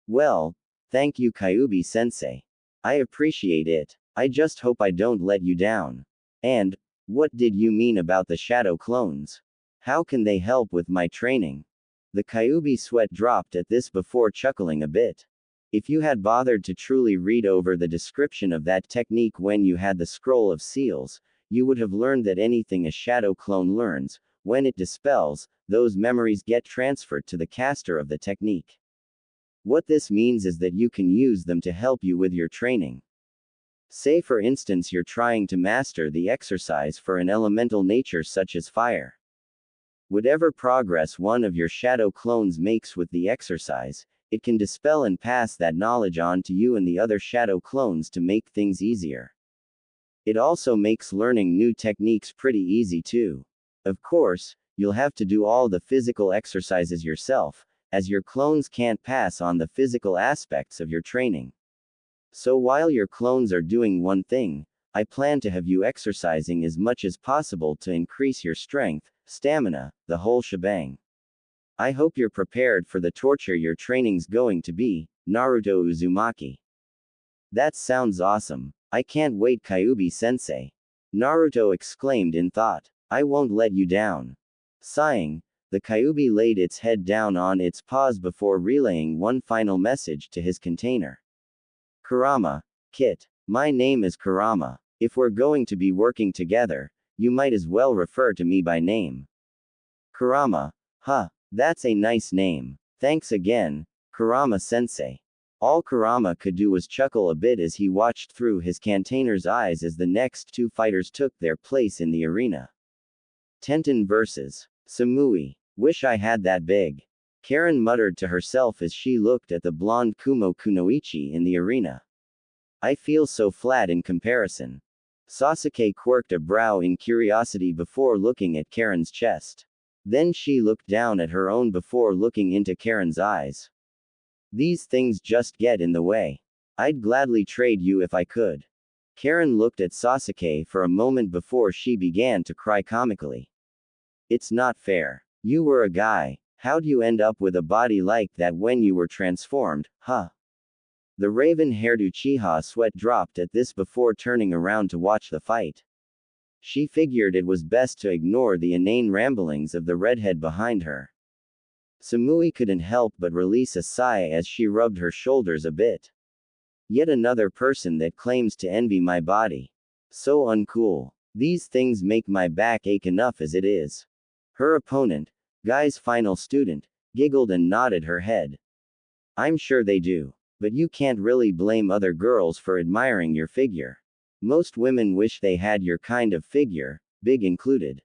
Well, thank you Kyuubi-sensei. I appreciate it. I just hope I don't let you down. And, what did you mean about the shadow clones? How can they help with my training? The Kyuubi sweat dropped at this before chuckling a bit. If you had bothered to truly read over the description of that technique when you had the scroll of seals, you would have learned that anything a shadow clone learns, when it dispels, those memories get transferred to the caster of the technique. What this means is that you can use them to help you with your training. Say for instance you're trying to master the exercise for an elemental nature such as fire. Whatever progress one of your shadow clones makes with the exercise, it can dispel and pass that knowledge on to you and the other shadow clones to make things easier. It also makes learning new techniques pretty easy too. Of course, you'll have to do all the physical exercises yourself, as your clones can't pass on the physical aspects of your training. So while your clones are doing one thing, I plan to have you exercising as much as possible to increase your strength, stamina, the whole shebang. I hope you're prepared for the torture your training's going to be, Naruto Uzumaki. That sounds awesome. I can't wait Kyuubi-sensei. Naruto exclaimed in thought. I won't let you down. Sighing, the Kyuubi laid its head down on its paws before relaying one final message to his container. Kurama, Kit. My name is Kurama. If we're going to be working together, you might as well refer to me by name. Kurama. Huh. That's a nice name. Thanks again, Kurama-sensei. All Kurama could do was chuckle a bit as he watched through his container's eyes as the next two fighters took their place in the arena. Tenten vs. Samui. Wish I had that big. Karen muttered to herself as she looked at the blonde Kumo Kunoichi in the arena. I feel so flat in comparison. Sasuke quirked a brow in curiosity before looking at Karen's chest. Then she looked down at her own before looking into Karen's eyes. These things just get in the way. I'd gladly trade you if I could. Karen looked at Sasuke for a moment before she began to cry comically. It's not fair. You were a guy. How'd you end up with a body like that when you were transformed, huh? The raven-haired Uchiha sweat dropped at this before turning around to watch the fight. She figured it was best to ignore the inane ramblings of the redhead behind her. Samui couldn't help but release a sigh as she rubbed her shoulders a bit. Yet another person that claims to envy my body. So uncool. These things make my back ache enough as it is. Her opponent, Guy's final student, giggled and nodded her head. I'm sure they do. But you can't really blame other girls for admiring your figure. Most women wish they had your kind of figure, big included.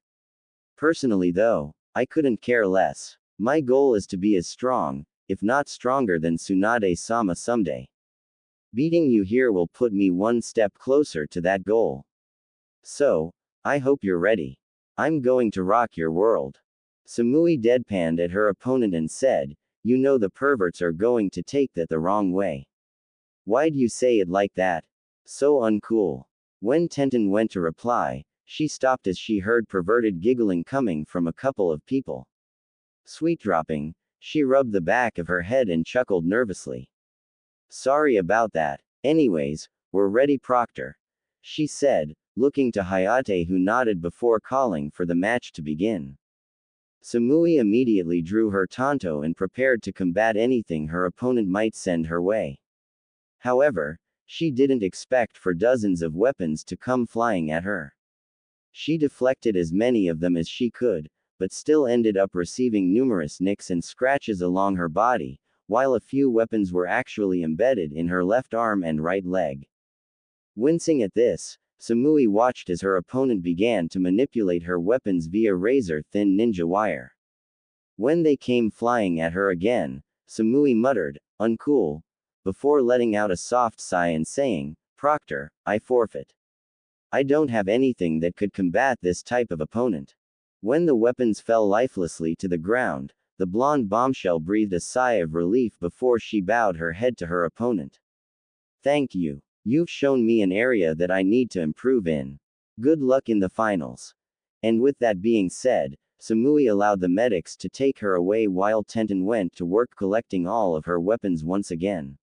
Personally though, I couldn't care less. My goal is to be as strong, if not stronger than Tsunade-sama someday. Beating you here will put me one step closer to that goal. So, I hope you're ready. I'm going to rock your world. Samui deadpanned at her opponent and said, you know the perverts are going to take that the wrong way. Why'd you say it like that? So uncool. When Tenten went to reply, she stopped as she heard perverted giggling coming from a couple of people. Sweet dropping, she rubbed the back of her head and chuckled nervously. Sorry about that. Anyways, we're ready, Proctor. She said, looking to Hayate, who nodded before calling for the match to begin. Samui immediately drew her tanto and prepared to combat anything her opponent might send her way. However, she didn't expect for dozens of weapons to come flying at her. She deflected as many of them as she could, but still ended up receiving numerous nicks and scratches along her body, while a few weapons were actually embedded in her left arm and right leg. Wincing at this, Samui watched as her opponent began to manipulate her weapons via razor-thin ninja wire. When they came flying at her again, Samui muttered, uncool, before letting out a soft sigh and saying, "Proctor, I forfeit. I don't have anything that could combat this type of opponent." When the weapons fell lifelessly to the ground, the blonde bombshell breathed a sigh of relief before she bowed her head to her opponent. "Thank you. You've shown me an area that I need to improve in. Good luck in the finals." And with that being said, Samui allowed the medics to take her away while Tenten went to work collecting all of her weapons once again.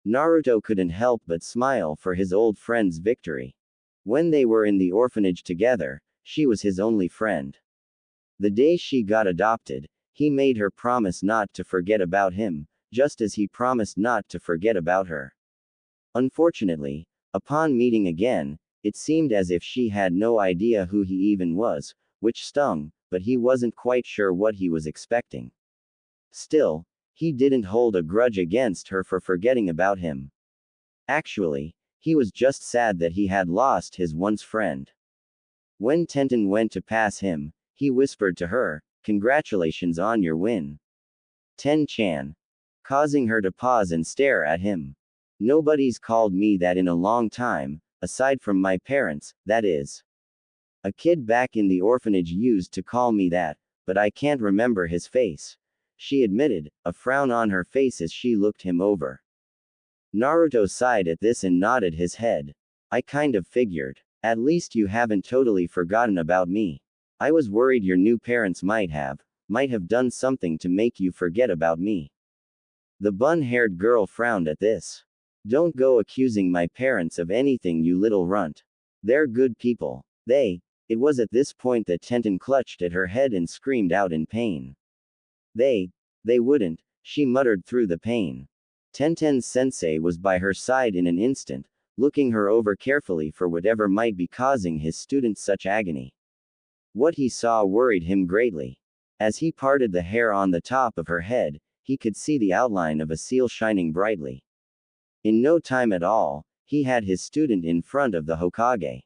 Naruto couldn't help but smile for his old friend's victory. When they were in the orphanage together, she was his only friend. The day she got adopted, he made her promise not to forget about him, just as he promised not to forget about her. Unfortunately, upon meeting again, it seemed as if she had no idea who he even was, which stung, but he wasn't quite sure what he was expecting. Still, he didn't hold a grudge against her for forgetting about him. Actually, he was just sad that he had lost his once friend. When Tenten went to pass him, he whispered to her, "Congratulations on your win, Ten-chan," causing her to pause and stare at him. "Nobody's called me that in a long time, aside from my parents, that is. A kid back in the orphanage used to call me that, but I can't remember his face," she admitted, a frown on her face as she looked him over. Naruto sighed at this and nodded his head. "I kind of figured. At least you haven't totally forgotten about me. I was worried your new parents might have done something to make you forget about me." The bun-haired girl frowned at this. "Don't go accusing my parents of anything, you little runt. They're good people. It was at this point that Tenten clutched at her head and screamed out in pain. They wouldn't," she muttered through the pain. Tenten's sensei was by her side in an instant, looking her over carefully for whatever might be causing his student such agony. What he saw worried him greatly. As he parted the hair on the top of her head, he could see the outline of a seal shining brightly. In no time at all, he had his student in front of the Hokage.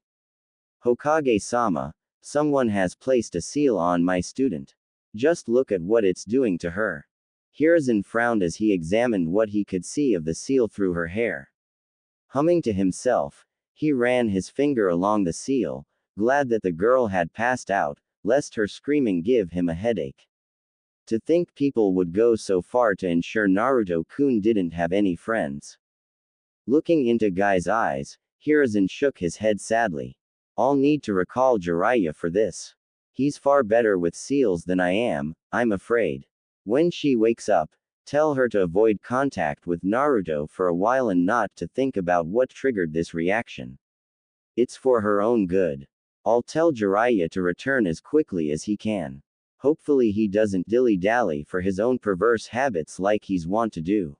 "Hokage-sama, someone has placed a seal on my student. Just look at what it's doing to her." Hiruzen frowned as he examined what he could see of the seal through her hair. Humming to himself, he ran his finger along the seal, glad that the girl had passed out, lest her screaming give him a headache. To think people would go so far to ensure Naruto-kun didn't have any friends. Looking into Guy's eyes, Hiruzen shook his head sadly. "I'll need to recall Jiraiya for this. He's far better with seals than I am, I'm afraid. When she wakes up, tell her to avoid contact with Naruto for a while and not to think about what triggered this reaction. It's for her own good. I'll tell Jiraiya to return as quickly as he can. Hopefully he doesn't dilly-dally for his own perverse habits like he's wont to do."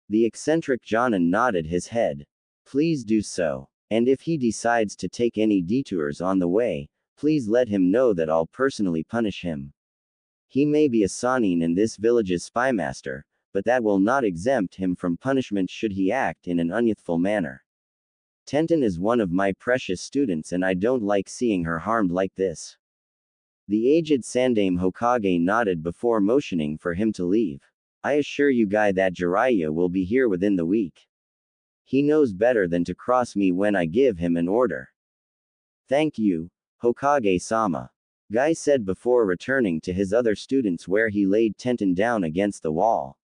The eccentric Jonin nodded his head. "Please do so. And if he decides to take any detours on the way, please let him know that I'll personally punish him. He may be a Sanin and this village's spymaster, but that will not exempt him from punishment should he act in an unyouthful manner. Tenten is one of my precious students and I don't like seeing her harmed like this." The aged Sandaime Hokage nodded before motioning for him to leave. "I assure you Guy that Jiraiya will be here within the week. He knows better than to cross me when I give him an order." "Thank you, Hokage-sama," Guy said before returning to his other students where he laid Tenten down against the wall.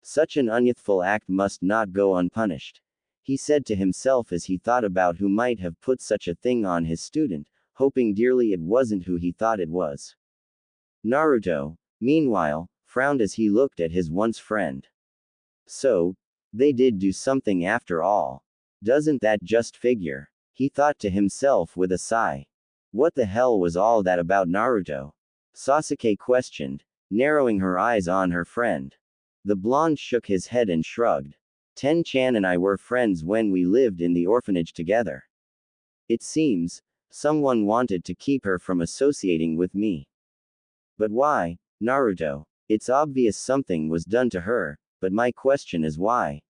Such an unyouthful act must not go unpunished, he said to himself as he thought about who might have put such a thing on his student, hoping dearly it wasn't who he thought it was. Naruto, meanwhile, frowned as he looked at his once friend. So, they did do something after all. Doesn't that just figure? He thought to himself with a sigh. What the hell was all that about Naruto? Sasuke questioned, narrowing her eyes on her friend. The blonde shook his head and shrugged. Ten-chan and I were friends when we lived in the orphanage together. It seems, someone wanted to keep her from associating with me. But why, Naruto? It's obvious something was done to her, but my question is why?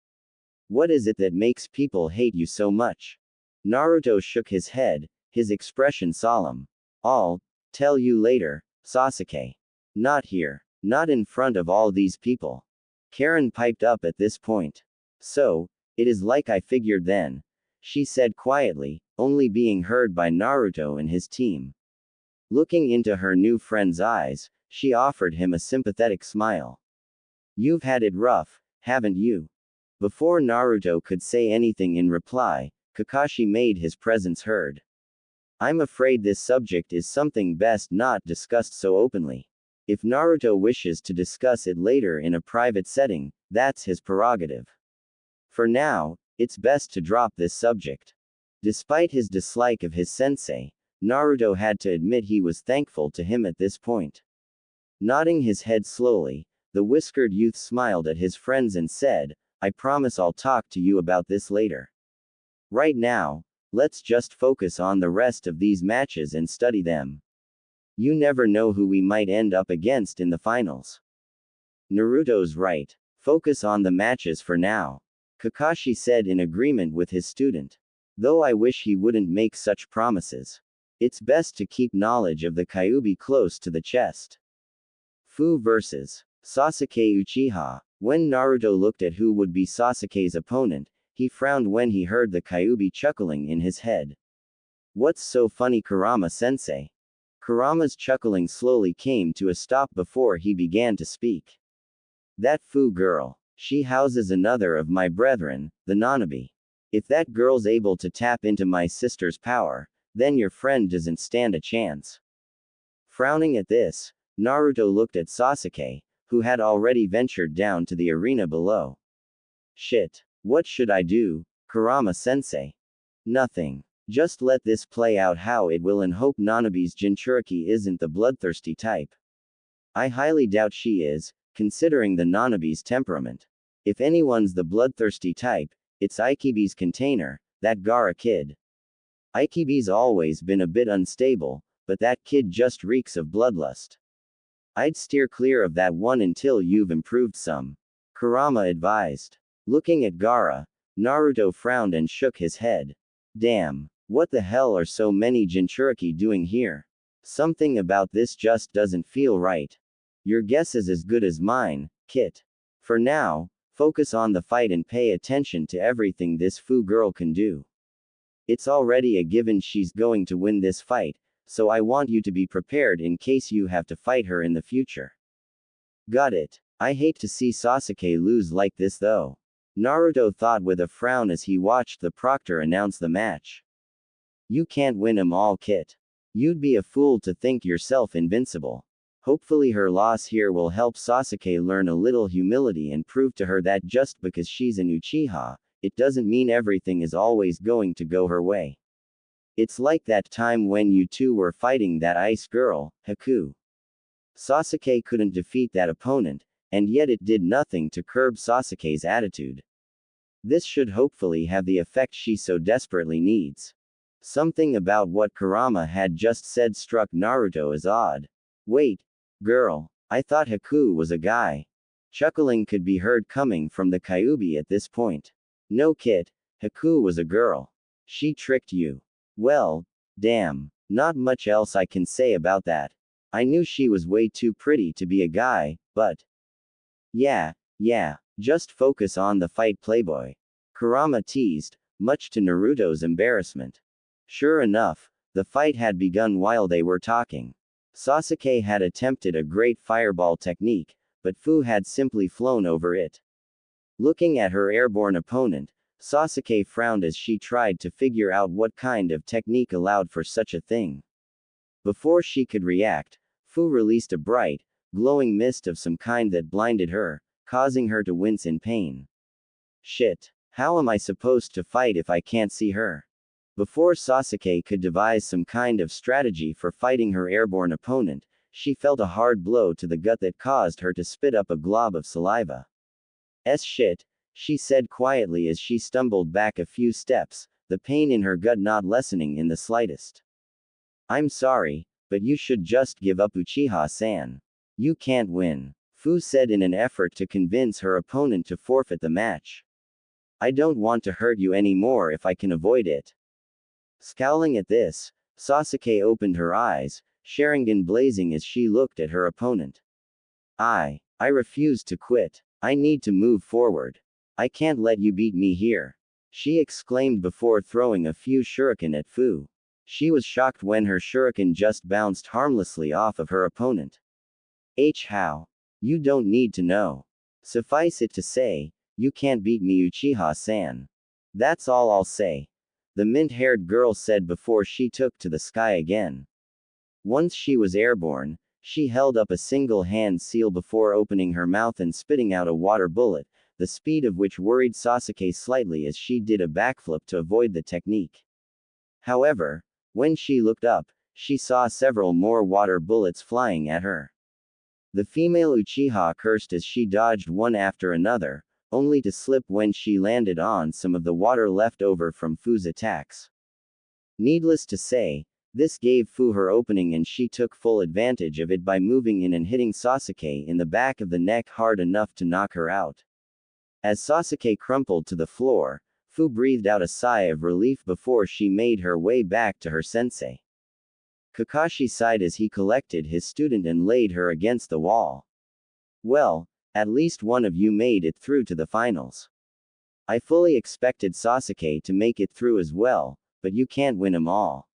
What is it that makes people hate you so much? Naruto shook his head, his expression solemn. I'll tell you later, Sasuke. Not here. Not in front of all these people. Karen piped up at this point. So, it is like I figured then, she said quietly, only being heard by Naruto and his team. Looking into her new friend's eyes, she offered him a sympathetic smile. You've had it rough, haven't you? Before Naruto could say anything in reply, Kakashi made his presence heard. I'm afraid this subject is something best not discussed so openly. If Naruto wishes to discuss it later in a private setting, that's his prerogative. For now, it's best to drop this subject. Despite his dislike of his sensei, Naruto had to admit he was thankful to him at this point. Nodding his head slowly, the whiskered youth smiled at his friends and said, I promise I'll talk to you about this later. Right now, let's just focus on the rest of these matches and study them. You never know who we might end up against in the finals. Naruto's right. Focus on the matches for now. Kakashi said in agreement with his student. Though I wish he wouldn't make such promises. It's best to keep knowledge of the Kyuubi close to the chest. Fu vs. Sasuke Uchiha. When Naruto looked at who would be Sasuke's opponent, he frowned when he heard the Kyuubi chuckling in his head. What's so funny, Kurama-sensei? Kurama's chuckling slowly came to a stop before he began to speak. That Fu girl. She houses another of my brethren, the Nanabi. If that girl's able to tap into my sister's power, then your friend doesn't stand a chance. Frowning at this, Naruto looked at Sasuke, who had already ventured down to the arena below. Shit. What should I do, Kurama-sensei? Nothing. Just let this play out how it will and hope Nanabi's Jinchuriki isn't the bloodthirsty type. I highly doubt she is, considering the Nanabi's temperament. If anyone's the bloodthirsty type, it's Ikibi's container, that Gaara kid. Ikibi's always been a bit unstable, but that kid just reeks of bloodlust. I'd steer clear of that one until you've improved some. Kurama advised. Looking at Gaara, Naruto frowned and shook his head. Damn, what the hell are so many Jinchuriki doing here? Something about this just doesn't feel right. Your guess is as good as mine, Kit. For now, focus on the fight and pay attention to everything this Fu girl can do. It's already a given she's going to win this fight, so I want you to be prepared in case you have to fight her in the future. Got it. I hate to see Sasuke lose like this though. Naruto thought with a frown as he watched the proctor announce the match. You can't win 'em all, Kit. You'd be a fool to think yourself invincible. Hopefully her loss here will help Sasuke learn a little humility and prove to her that just because she's an Uchiha, it doesn't mean everything is always going to go her way. It's like that time when you two were fighting that ice girl, Haku. Sasuke couldn't defeat that opponent, and yet it did nothing to curb Sasuke's attitude. This should hopefully have the effect she so desperately needs. Something about what Kurama had just said struck Naruto as odd. Wait, girl, I thought Haku was a guy. Chuckling could be heard coming from the Kyuubi at this point. No, Kit, Haku was a girl. She tricked you. Well, damn, not much else I can say about that. I knew she was way too pretty to be a guy, but... Yeah, just focus on the fight, playboy. Kurama teased, much to Naruto's embarrassment. Sure enough, the fight had begun while they were talking. Sasuke had attempted a great fireball technique, but Fu had simply flown over it. Looking at her airborne opponent, Sasuke frowned as she tried to figure out what kind of technique allowed for such a thing. Before she could react, Fu released a bright, glowing mist of some kind that blinded her, causing her to wince in pain. Shit. How am I supposed to fight if I can't see her? Before Sasuke could devise some kind of strategy for fighting her airborne opponent, she felt a hard blow to the gut that caused her to spit up a glob of saliva. Shit, she said quietly as she stumbled back a few steps, the pain in her gut not lessening in the slightest. I'm sorry, but you should just give up, Uchiha-san. You can't win, Fu said in an effort to convince her opponent to forfeit the match. I don't want to hurt you anymore if I can avoid it. Scowling at this, Sasuke opened her eyes, Sharingan blazing as she looked at her opponent. I refuse to quit. I need to move forward. I can't let you beat me here, she exclaimed before throwing a few shuriken at Fu. She was shocked when her shuriken just bounced harmlessly off of her opponent. How? You don't need to know. Suffice it to say, you can't beat me, Uchiha-san. That's all I'll say, the mint-haired girl said before she took to the sky again. Once she was airborne, she held up a single hand seal before opening her mouth and spitting out a water bullet, the speed of which worried Sasuke slightly as she did a backflip to avoid the technique. However, when she looked up, she saw several more water bullets flying at her. The female Uchiha cursed as she dodged one after another, only to slip when she landed on some of the water left over from Fu's attacks. Needless to say, this gave Fu her opening and she took full advantage of it by moving in and hitting Sasuke in the back of the neck hard enough to knock her out. As Sasuke crumpled to the floor, Fu breathed out a sigh of relief before she made her way back to her sensei. Kakashi sighed as he collected his student and laid her against the wall. Well, at least one of you made it through to the finals. I fully expected Sasuke to make it through as well, but you can't win 'em all.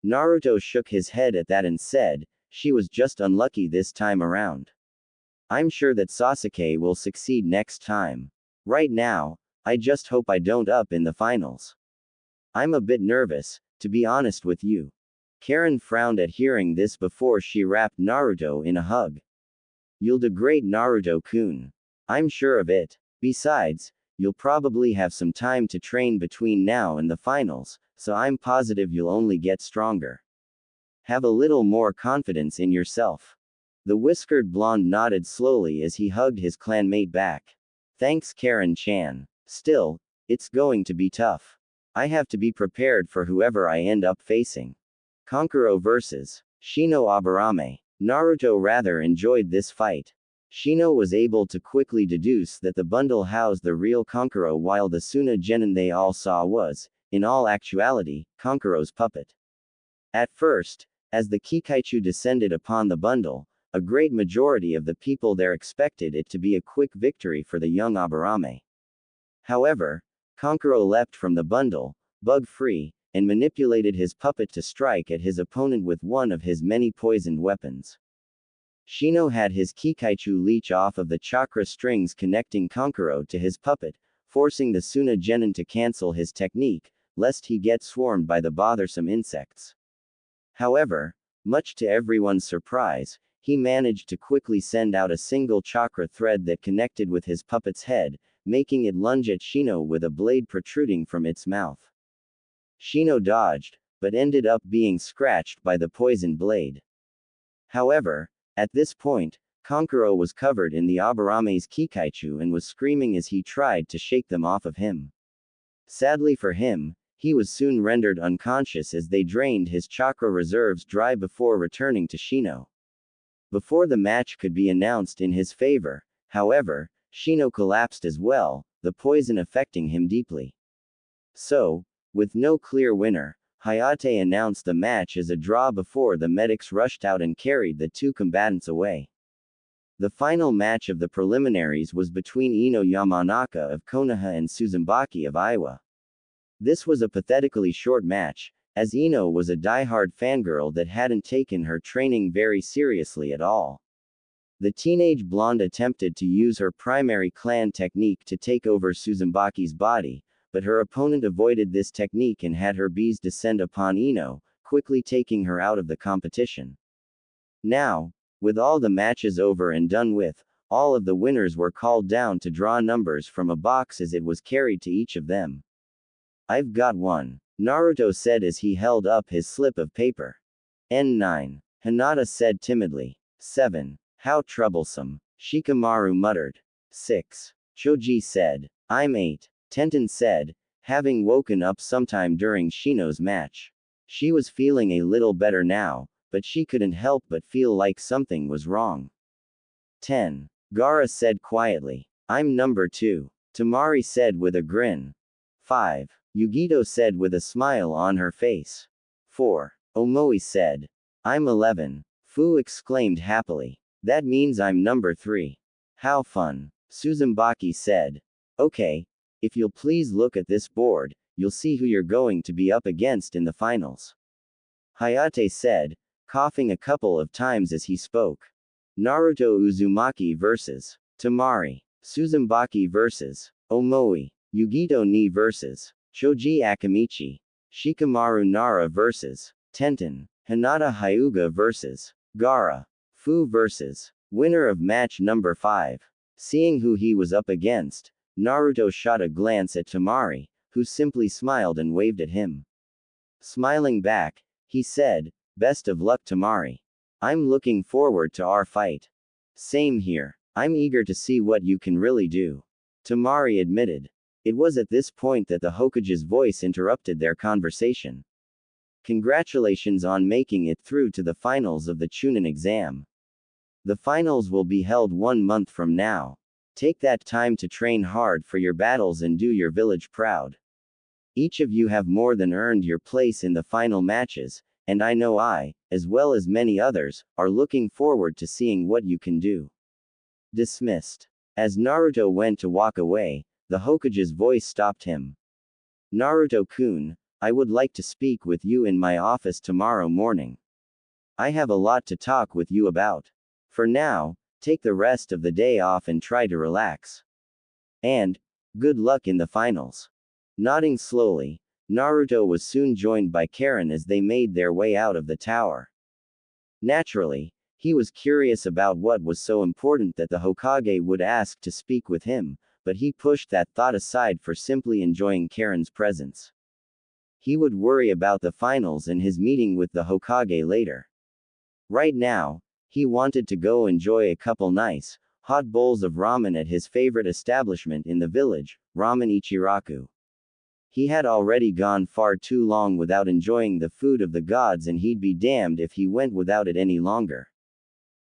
Naruto shook his head at that and said, she was just unlucky this time around. I'm sure that Sasuke will succeed next time. Right now, I just hope I don't up in the finals. I'm a bit nervous, to be honest with you. Karen frowned at hearing this before she wrapped Naruto in a hug. You'll do great, Naruto-kun. I'm sure of it. Besides, you'll probably have some time to train between now and the finals, so I'm positive you'll only get stronger. Have a little more confidence in yourself. The whiskered blonde nodded slowly as he hugged his clanmate back. Thanks, Karen-chan. Still, it's going to be tough. I have to be prepared for whoever I end up facing. Kankuro vs. Shino Aburame. Naruto rather enjoyed this fight. Shino was able to quickly deduce that the bundle housed the real Kankuro while the Suna genin they all saw was, in all actuality, Kankuro's puppet. At first, as the Kikaichu descended upon the bundle, a great majority of the people there expected it to be a quick victory for the young Aburame. However, Kankuro leapt from the bundle, bug-free, and manipulated his puppet to strike at his opponent with one of his many poisoned weapons. Shino had his Kikaichu leech off of the chakra strings connecting Kankuro to his puppet, forcing the Suna genin to cancel his technique, lest he get swarmed by the bothersome insects. However, much to everyone's surprise, he managed to quickly send out a single chakra thread that connected with his puppet's head, making it lunge at Shino with a blade protruding from its mouth. Shino dodged, but ended up being scratched by the poisoned blade. However, at this point, Kankuro was covered in the Aburame's Kikaichu and was screaming as he tried to shake them off of him. Sadly for him, he was soon rendered unconscious as they drained his chakra reserves dry before returning to Shino. Before the match could be announced in his favor, however, Shino collapsed as well, the poison affecting him deeply. So, with no clear winner, Hayate announced the match as a draw before the medics rushed out and carried the two combatants away. The final match of the preliminaries was between Ino Yamanaka of Konoha and Suzumaki of Iowa. This was a pathetically short match, as Ino was a die-hard fangirl that hadn't taken her training very seriously at all. The teenage blonde attempted to use her primary clan technique to take over Suzumbaki's body, but her opponent avoided this technique and had her bees descend upon Ino, quickly taking her out of the competition. Now, with all the matches over and done with, all of the winners were called down to draw numbers from a box as it was carried to each of them. I've got one, Naruto said as he held up his slip of paper. N9. Hinata said timidly. 7. How troublesome, Shikamaru muttered. 6. Choji said. I'm 8. Tenten said, having woken up sometime during Shino's match. She was feeling a little better now, but she couldn't help but feel like something was wrong. 10. Gaara said quietly. I'm number 2. Tamari said with a grin. 5. Yugito said with a smile on her face. 4. Omoi said. I'm 11. Fu exclaimed happily. That means I'm number 3. How fun. Suzumbaki said. Okay, if you'll please look at this board, you'll see who you're going to be up against in the finals. Hayate said, coughing a couple of times as he spoke. Naruto Uzumaki vs. Tamari. Suzumaki vs. Omoi. Yugito Ni vs. Choji Akamichi. Shikamaru Nara vs. Tenten. Hinata Hyuga vs. Gaara. Fu vs. Winner of match number 5. Seeing who he was up against, Naruto shot a glance at Tamari, who simply smiled and waved at him. Smiling back, he said, "Best of luck, Tamari. I'm looking forward to our fight." "Same here. I'm eager to see what you can really do," Tamari admitted. It was at this point that the Hokage's voice interrupted their conversation. "Congratulations on making it through to the finals of the Chunin exam. The finals will be held 1 month from now. Take that time to train hard for your battles and do your village proud. Each of you have more than earned your place in the final matches, and I know I, as well as many others, are looking forward to seeing what you can do." Dismissed. As Naruto went to walk away, the Hokage's voice stopped him. "Naruto-kun, I would like to speak with you in my office tomorrow morning. I have a lot to talk with you about. For now, take the rest of the day off and try to relax. And, good luck in the finals." Nodding slowly, Naruto was soon joined by Karen as they made their way out of the tower. Naturally, he was curious about what was so important that the Hokage would ask to speak with him, but he pushed that thought aside for simply enjoying Karen's presence. He would worry about the finals and his meeting with the Hokage later. Right now, he wanted to go enjoy a couple nice, hot bowls of ramen at his favorite establishment in the village, Ramen Ichiraku. He had already gone far too long without enjoying the food of the gods, and he'd be damned if he went without it any longer.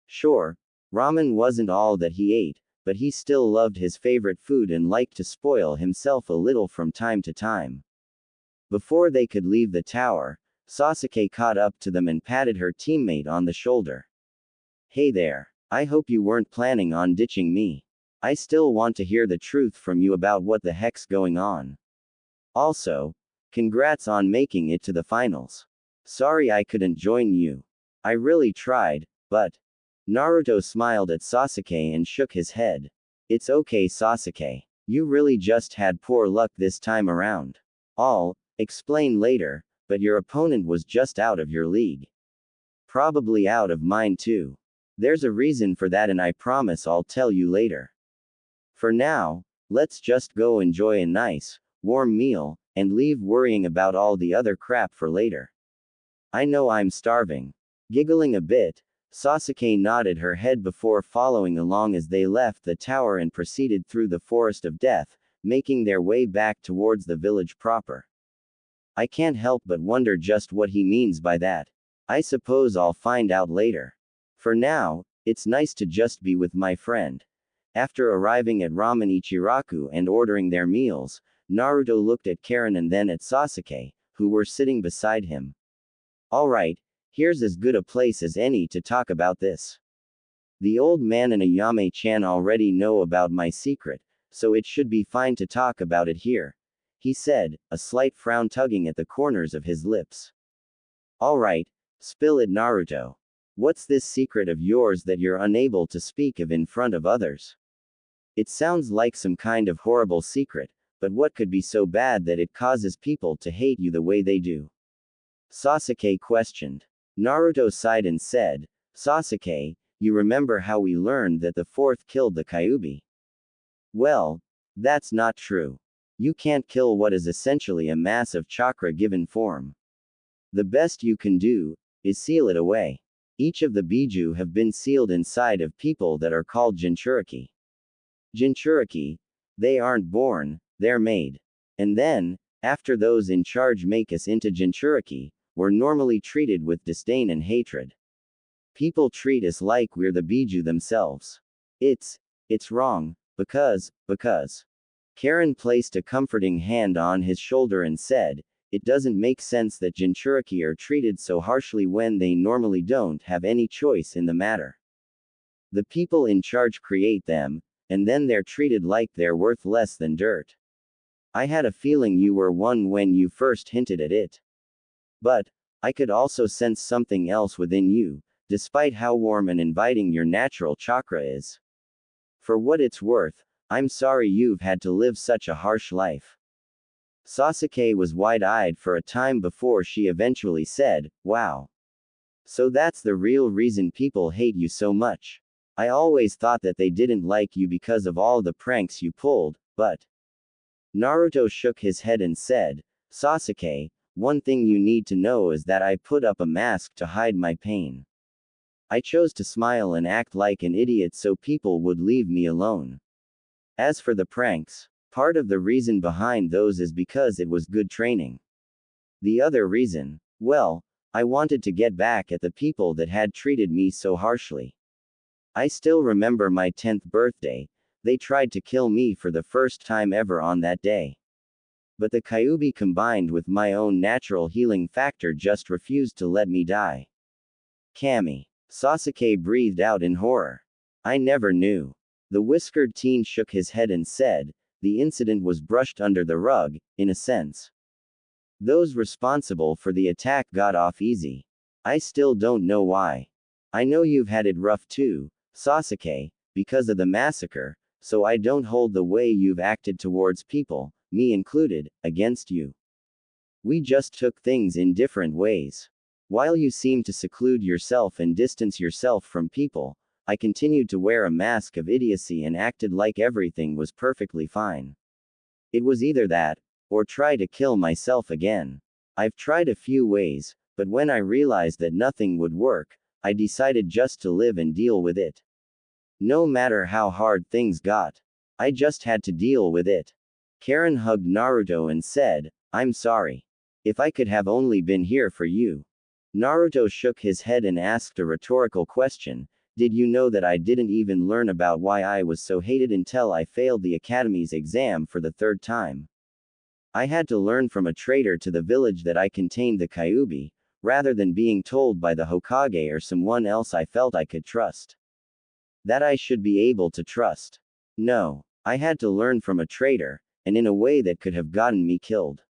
Sure, ramen wasn't all that he ate, but he still loved his favorite food and liked to spoil himself a little from time to time. Before they could leave the tower, Sasuke caught up to them and patted her teammate on the shoulder. "Hey there. I hope you weren't planning on ditching me. I still want to hear the truth from you about what the heck's going on. Also, congrats on making it to the finals. Sorry I couldn't join you. I really tried, but..." Naruto smiled at Sasuke and shook his head. "It's okay, Sasuke. You really just had poor luck this time around. I'll explain later, but your opponent was just out of your league. Probably out of mine too. There's a reason for that, and I promise I'll tell you later. For now, let's just go enjoy a nice, warm meal, and leave worrying about all the other crap for later. I know I'm starving." Giggling a bit, Sasuke nodded her head before following along as they left the tower and proceeded through the forest of death, making their way back towards the village proper. I can't help but wonder just what he means by that. I suppose I'll find out later. For now, it's nice to just be with my friend. After arriving at Ramen Ichiraku and ordering their meals, Naruto looked at Karen and then at Sasuke, who were sitting beside him. "Alright, here's as good a place as any to talk about this. The old man and Ayame-chan already know about my secret, so it should be fine to talk about it here," he said, a slight frown tugging at the corners of his lips. "Alright, spill it, Naruto. What's this secret of yours that you're unable to speak of in front of others? It sounds like some kind of horrible secret, but what could be so bad that it causes people to hate you the way they do?" Sasuke questioned. Naruto sighed and said, "Sasuke, you remember how we learned that the fourth killed the Kyuubi? Well, that's not true. You can't kill what is essentially a mass of chakra given form. The best you can do is seal it away. Each of the Biju have been sealed inside of people that are called Jinchuriki. Jinchuriki, they aren't born, they're made. And then, after those in charge make us into Jinchuriki, we're normally treated with disdain and hatred. People treat us like we're the Biju themselves. It's wrong, because. Karen placed a comforting hand on his shoulder and said, "It doesn't make sense that Jinchuriki are treated so harshly when they normally don't have any choice in the matter. The people in charge create them, and then they're treated like they're worth less than dirt. I had a feeling you were one when you first hinted at it. But, I could also sense something else within you, despite how warm and inviting your natural chakra is. For what it's worth, I'm sorry you've had to live such a harsh life. Sasuke was wide-eyed for a time before she eventually said, "Wow. So that's the real reason people hate you so much. I always thought that they didn't like you because of all the pranks you pulled, but." Naruto shook his head and said, "Sasuke, one thing you need to know is that I put up a mask to hide my pain. I chose to smile and act like an idiot so people would leave me alone. As for the pranks, part of the reason behind those is because it was good training. The other reason, well, I wanted to get back at the people that had treated me so harshly. I still remember my 10th birthday, they tried to kill me for the first time ever on that day. But the Kyuubi combined with my own natural healing factor just refused to let me die." Kami. Sasuke breathed out in horror. "I never knew." The whiskered teen shook his head and said, "The incident was brushed under the rug, in a sense. Those responsible for the attack got off easy. I still don't know why. I know you've had it rough too, Sasuke, because of the massacre, so I don't hold the way you've acted towards people, me included, against you. We just took things in different ways. While you seemed to seclude yourself and distance yourself from people, I continued to wear a mask of idiocy and acted like everything was perfectly fine. It was either that, or try to kill myself again. I've tried a few ways, but when I realized that nothing would work, I decided just to live and deal with it. No matter how hard things got, I just had to deal with it." Karen hugged Naruto and said, "I'm sorry. If I could have only been here for you." Naruto shook his head and asked a rhetorical question, "Did you know that I didn't even learn about why I was so hated until I failed the academy's exam for the 3rd time? I had to learn from a traitor to the village that I contained the Kyuubi, rather than being told by the Hokage or someone else I felt I could trust. That I should be able to trust. No, I had to learn from a traitor, and in a way that could have gotten me killed.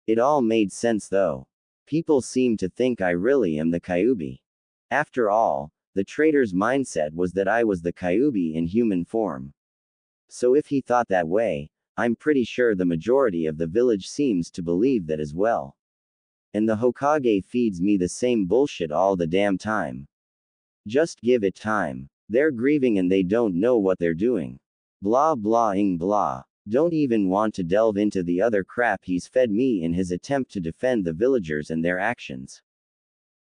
It all made sense though. People seem to think I really am the Kyuubi. After all, the traitor's mindset was that I was the Kyuubi in human form. So if he thought that way, I'm pretty sure the majority of the village seems to believe that as well. And the Hokage feeds me the same bullshit all the damn time. Just give it time. They're grieving and they don't know what they're doing. Blah blah-ing blah. Don't even want to delve into the other crap he's fed me in his attempt to defend the villagers and their actions."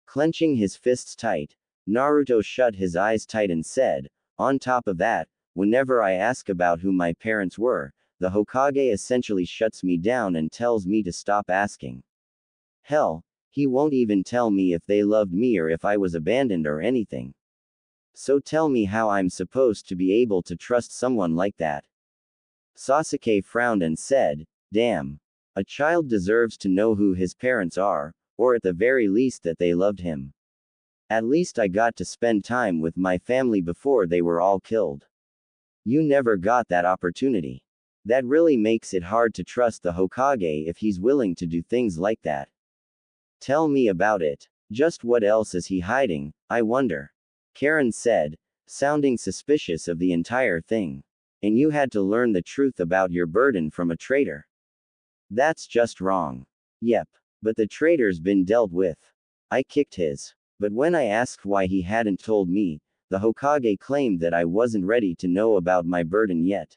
Clenching his fists tight, Naruto shut his eyes tight and said, "On top of that, whenever I ask about who my parents were, the Hokage essentially shuts me down and tells me to stop asking. Hell, he won't even tell me if they loved me or if I was abandoned or anything. So tell me how I'm supposed to be able to trust someone like that." Sasuke frowned and said, "Damn. A child deserves to know who his parents are, or at the very least that they loved him. At least I got to spend time with my family before they were all killed. You never got that opportunity. That really makes it hard to trust the Hokage if he's willing to do things like that. Tell me about it. Just what else is he hiding, I wonder?" Karen said, sounding suspicious of the entire thing. "And you had to learn the truth about your burden from a traitor. That's just wrong." "Yep. But the traitor's been dealt with. I kicked his. But when I asked why he hadn't told me, the Hokage claimed that I wasn't ready to know about my burden yet.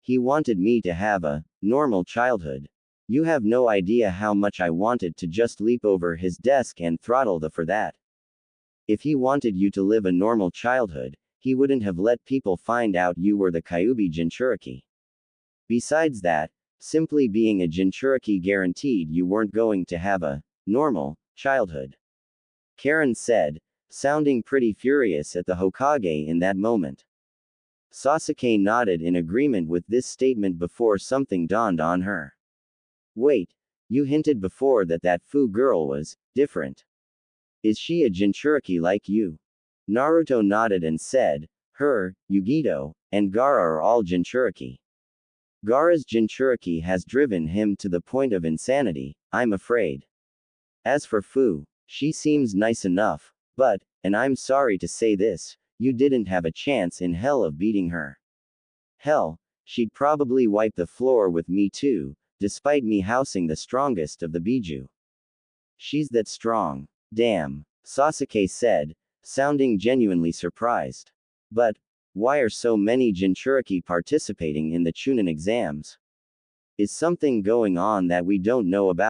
He wanted me to have a normal childhood. You have no idea how much I wanted to just leap over his desk and throttle the for that. If he wanted you to live a normal childhood, he wouldn't have let people find out you were the Kyuubi Jinchuriki. Besides that, simply being a Jinchuriki guaranteed you weren't going to have a normal childhood," Karen said, sounding pretty furious at the Hokage in that moment. Sasuke nodded in agreement with this statement before something dawned on her. "Wait, you hinted before that that Fu girl was different. Is she a Jinchuriki like you?" Naruto nodded and said, "Her, Yugito, and Gaara are all Jinchuriki. Gaara's Jinchuriki has driven him to the point of insanity, I'm afraid. As for Fu, she seems nice enough, but, and I'm sorry to say this, you didn't have a chance in hell of beating her. Hell, she'd probably wipe the floor with me too, despite me housing the strongest of the Biju. She's that strong. Damn, Sasuke said, sounding genuinely surprised. But, why are so many Jinchuriki participating in the Chunin exams? Is something going on that we don't know about?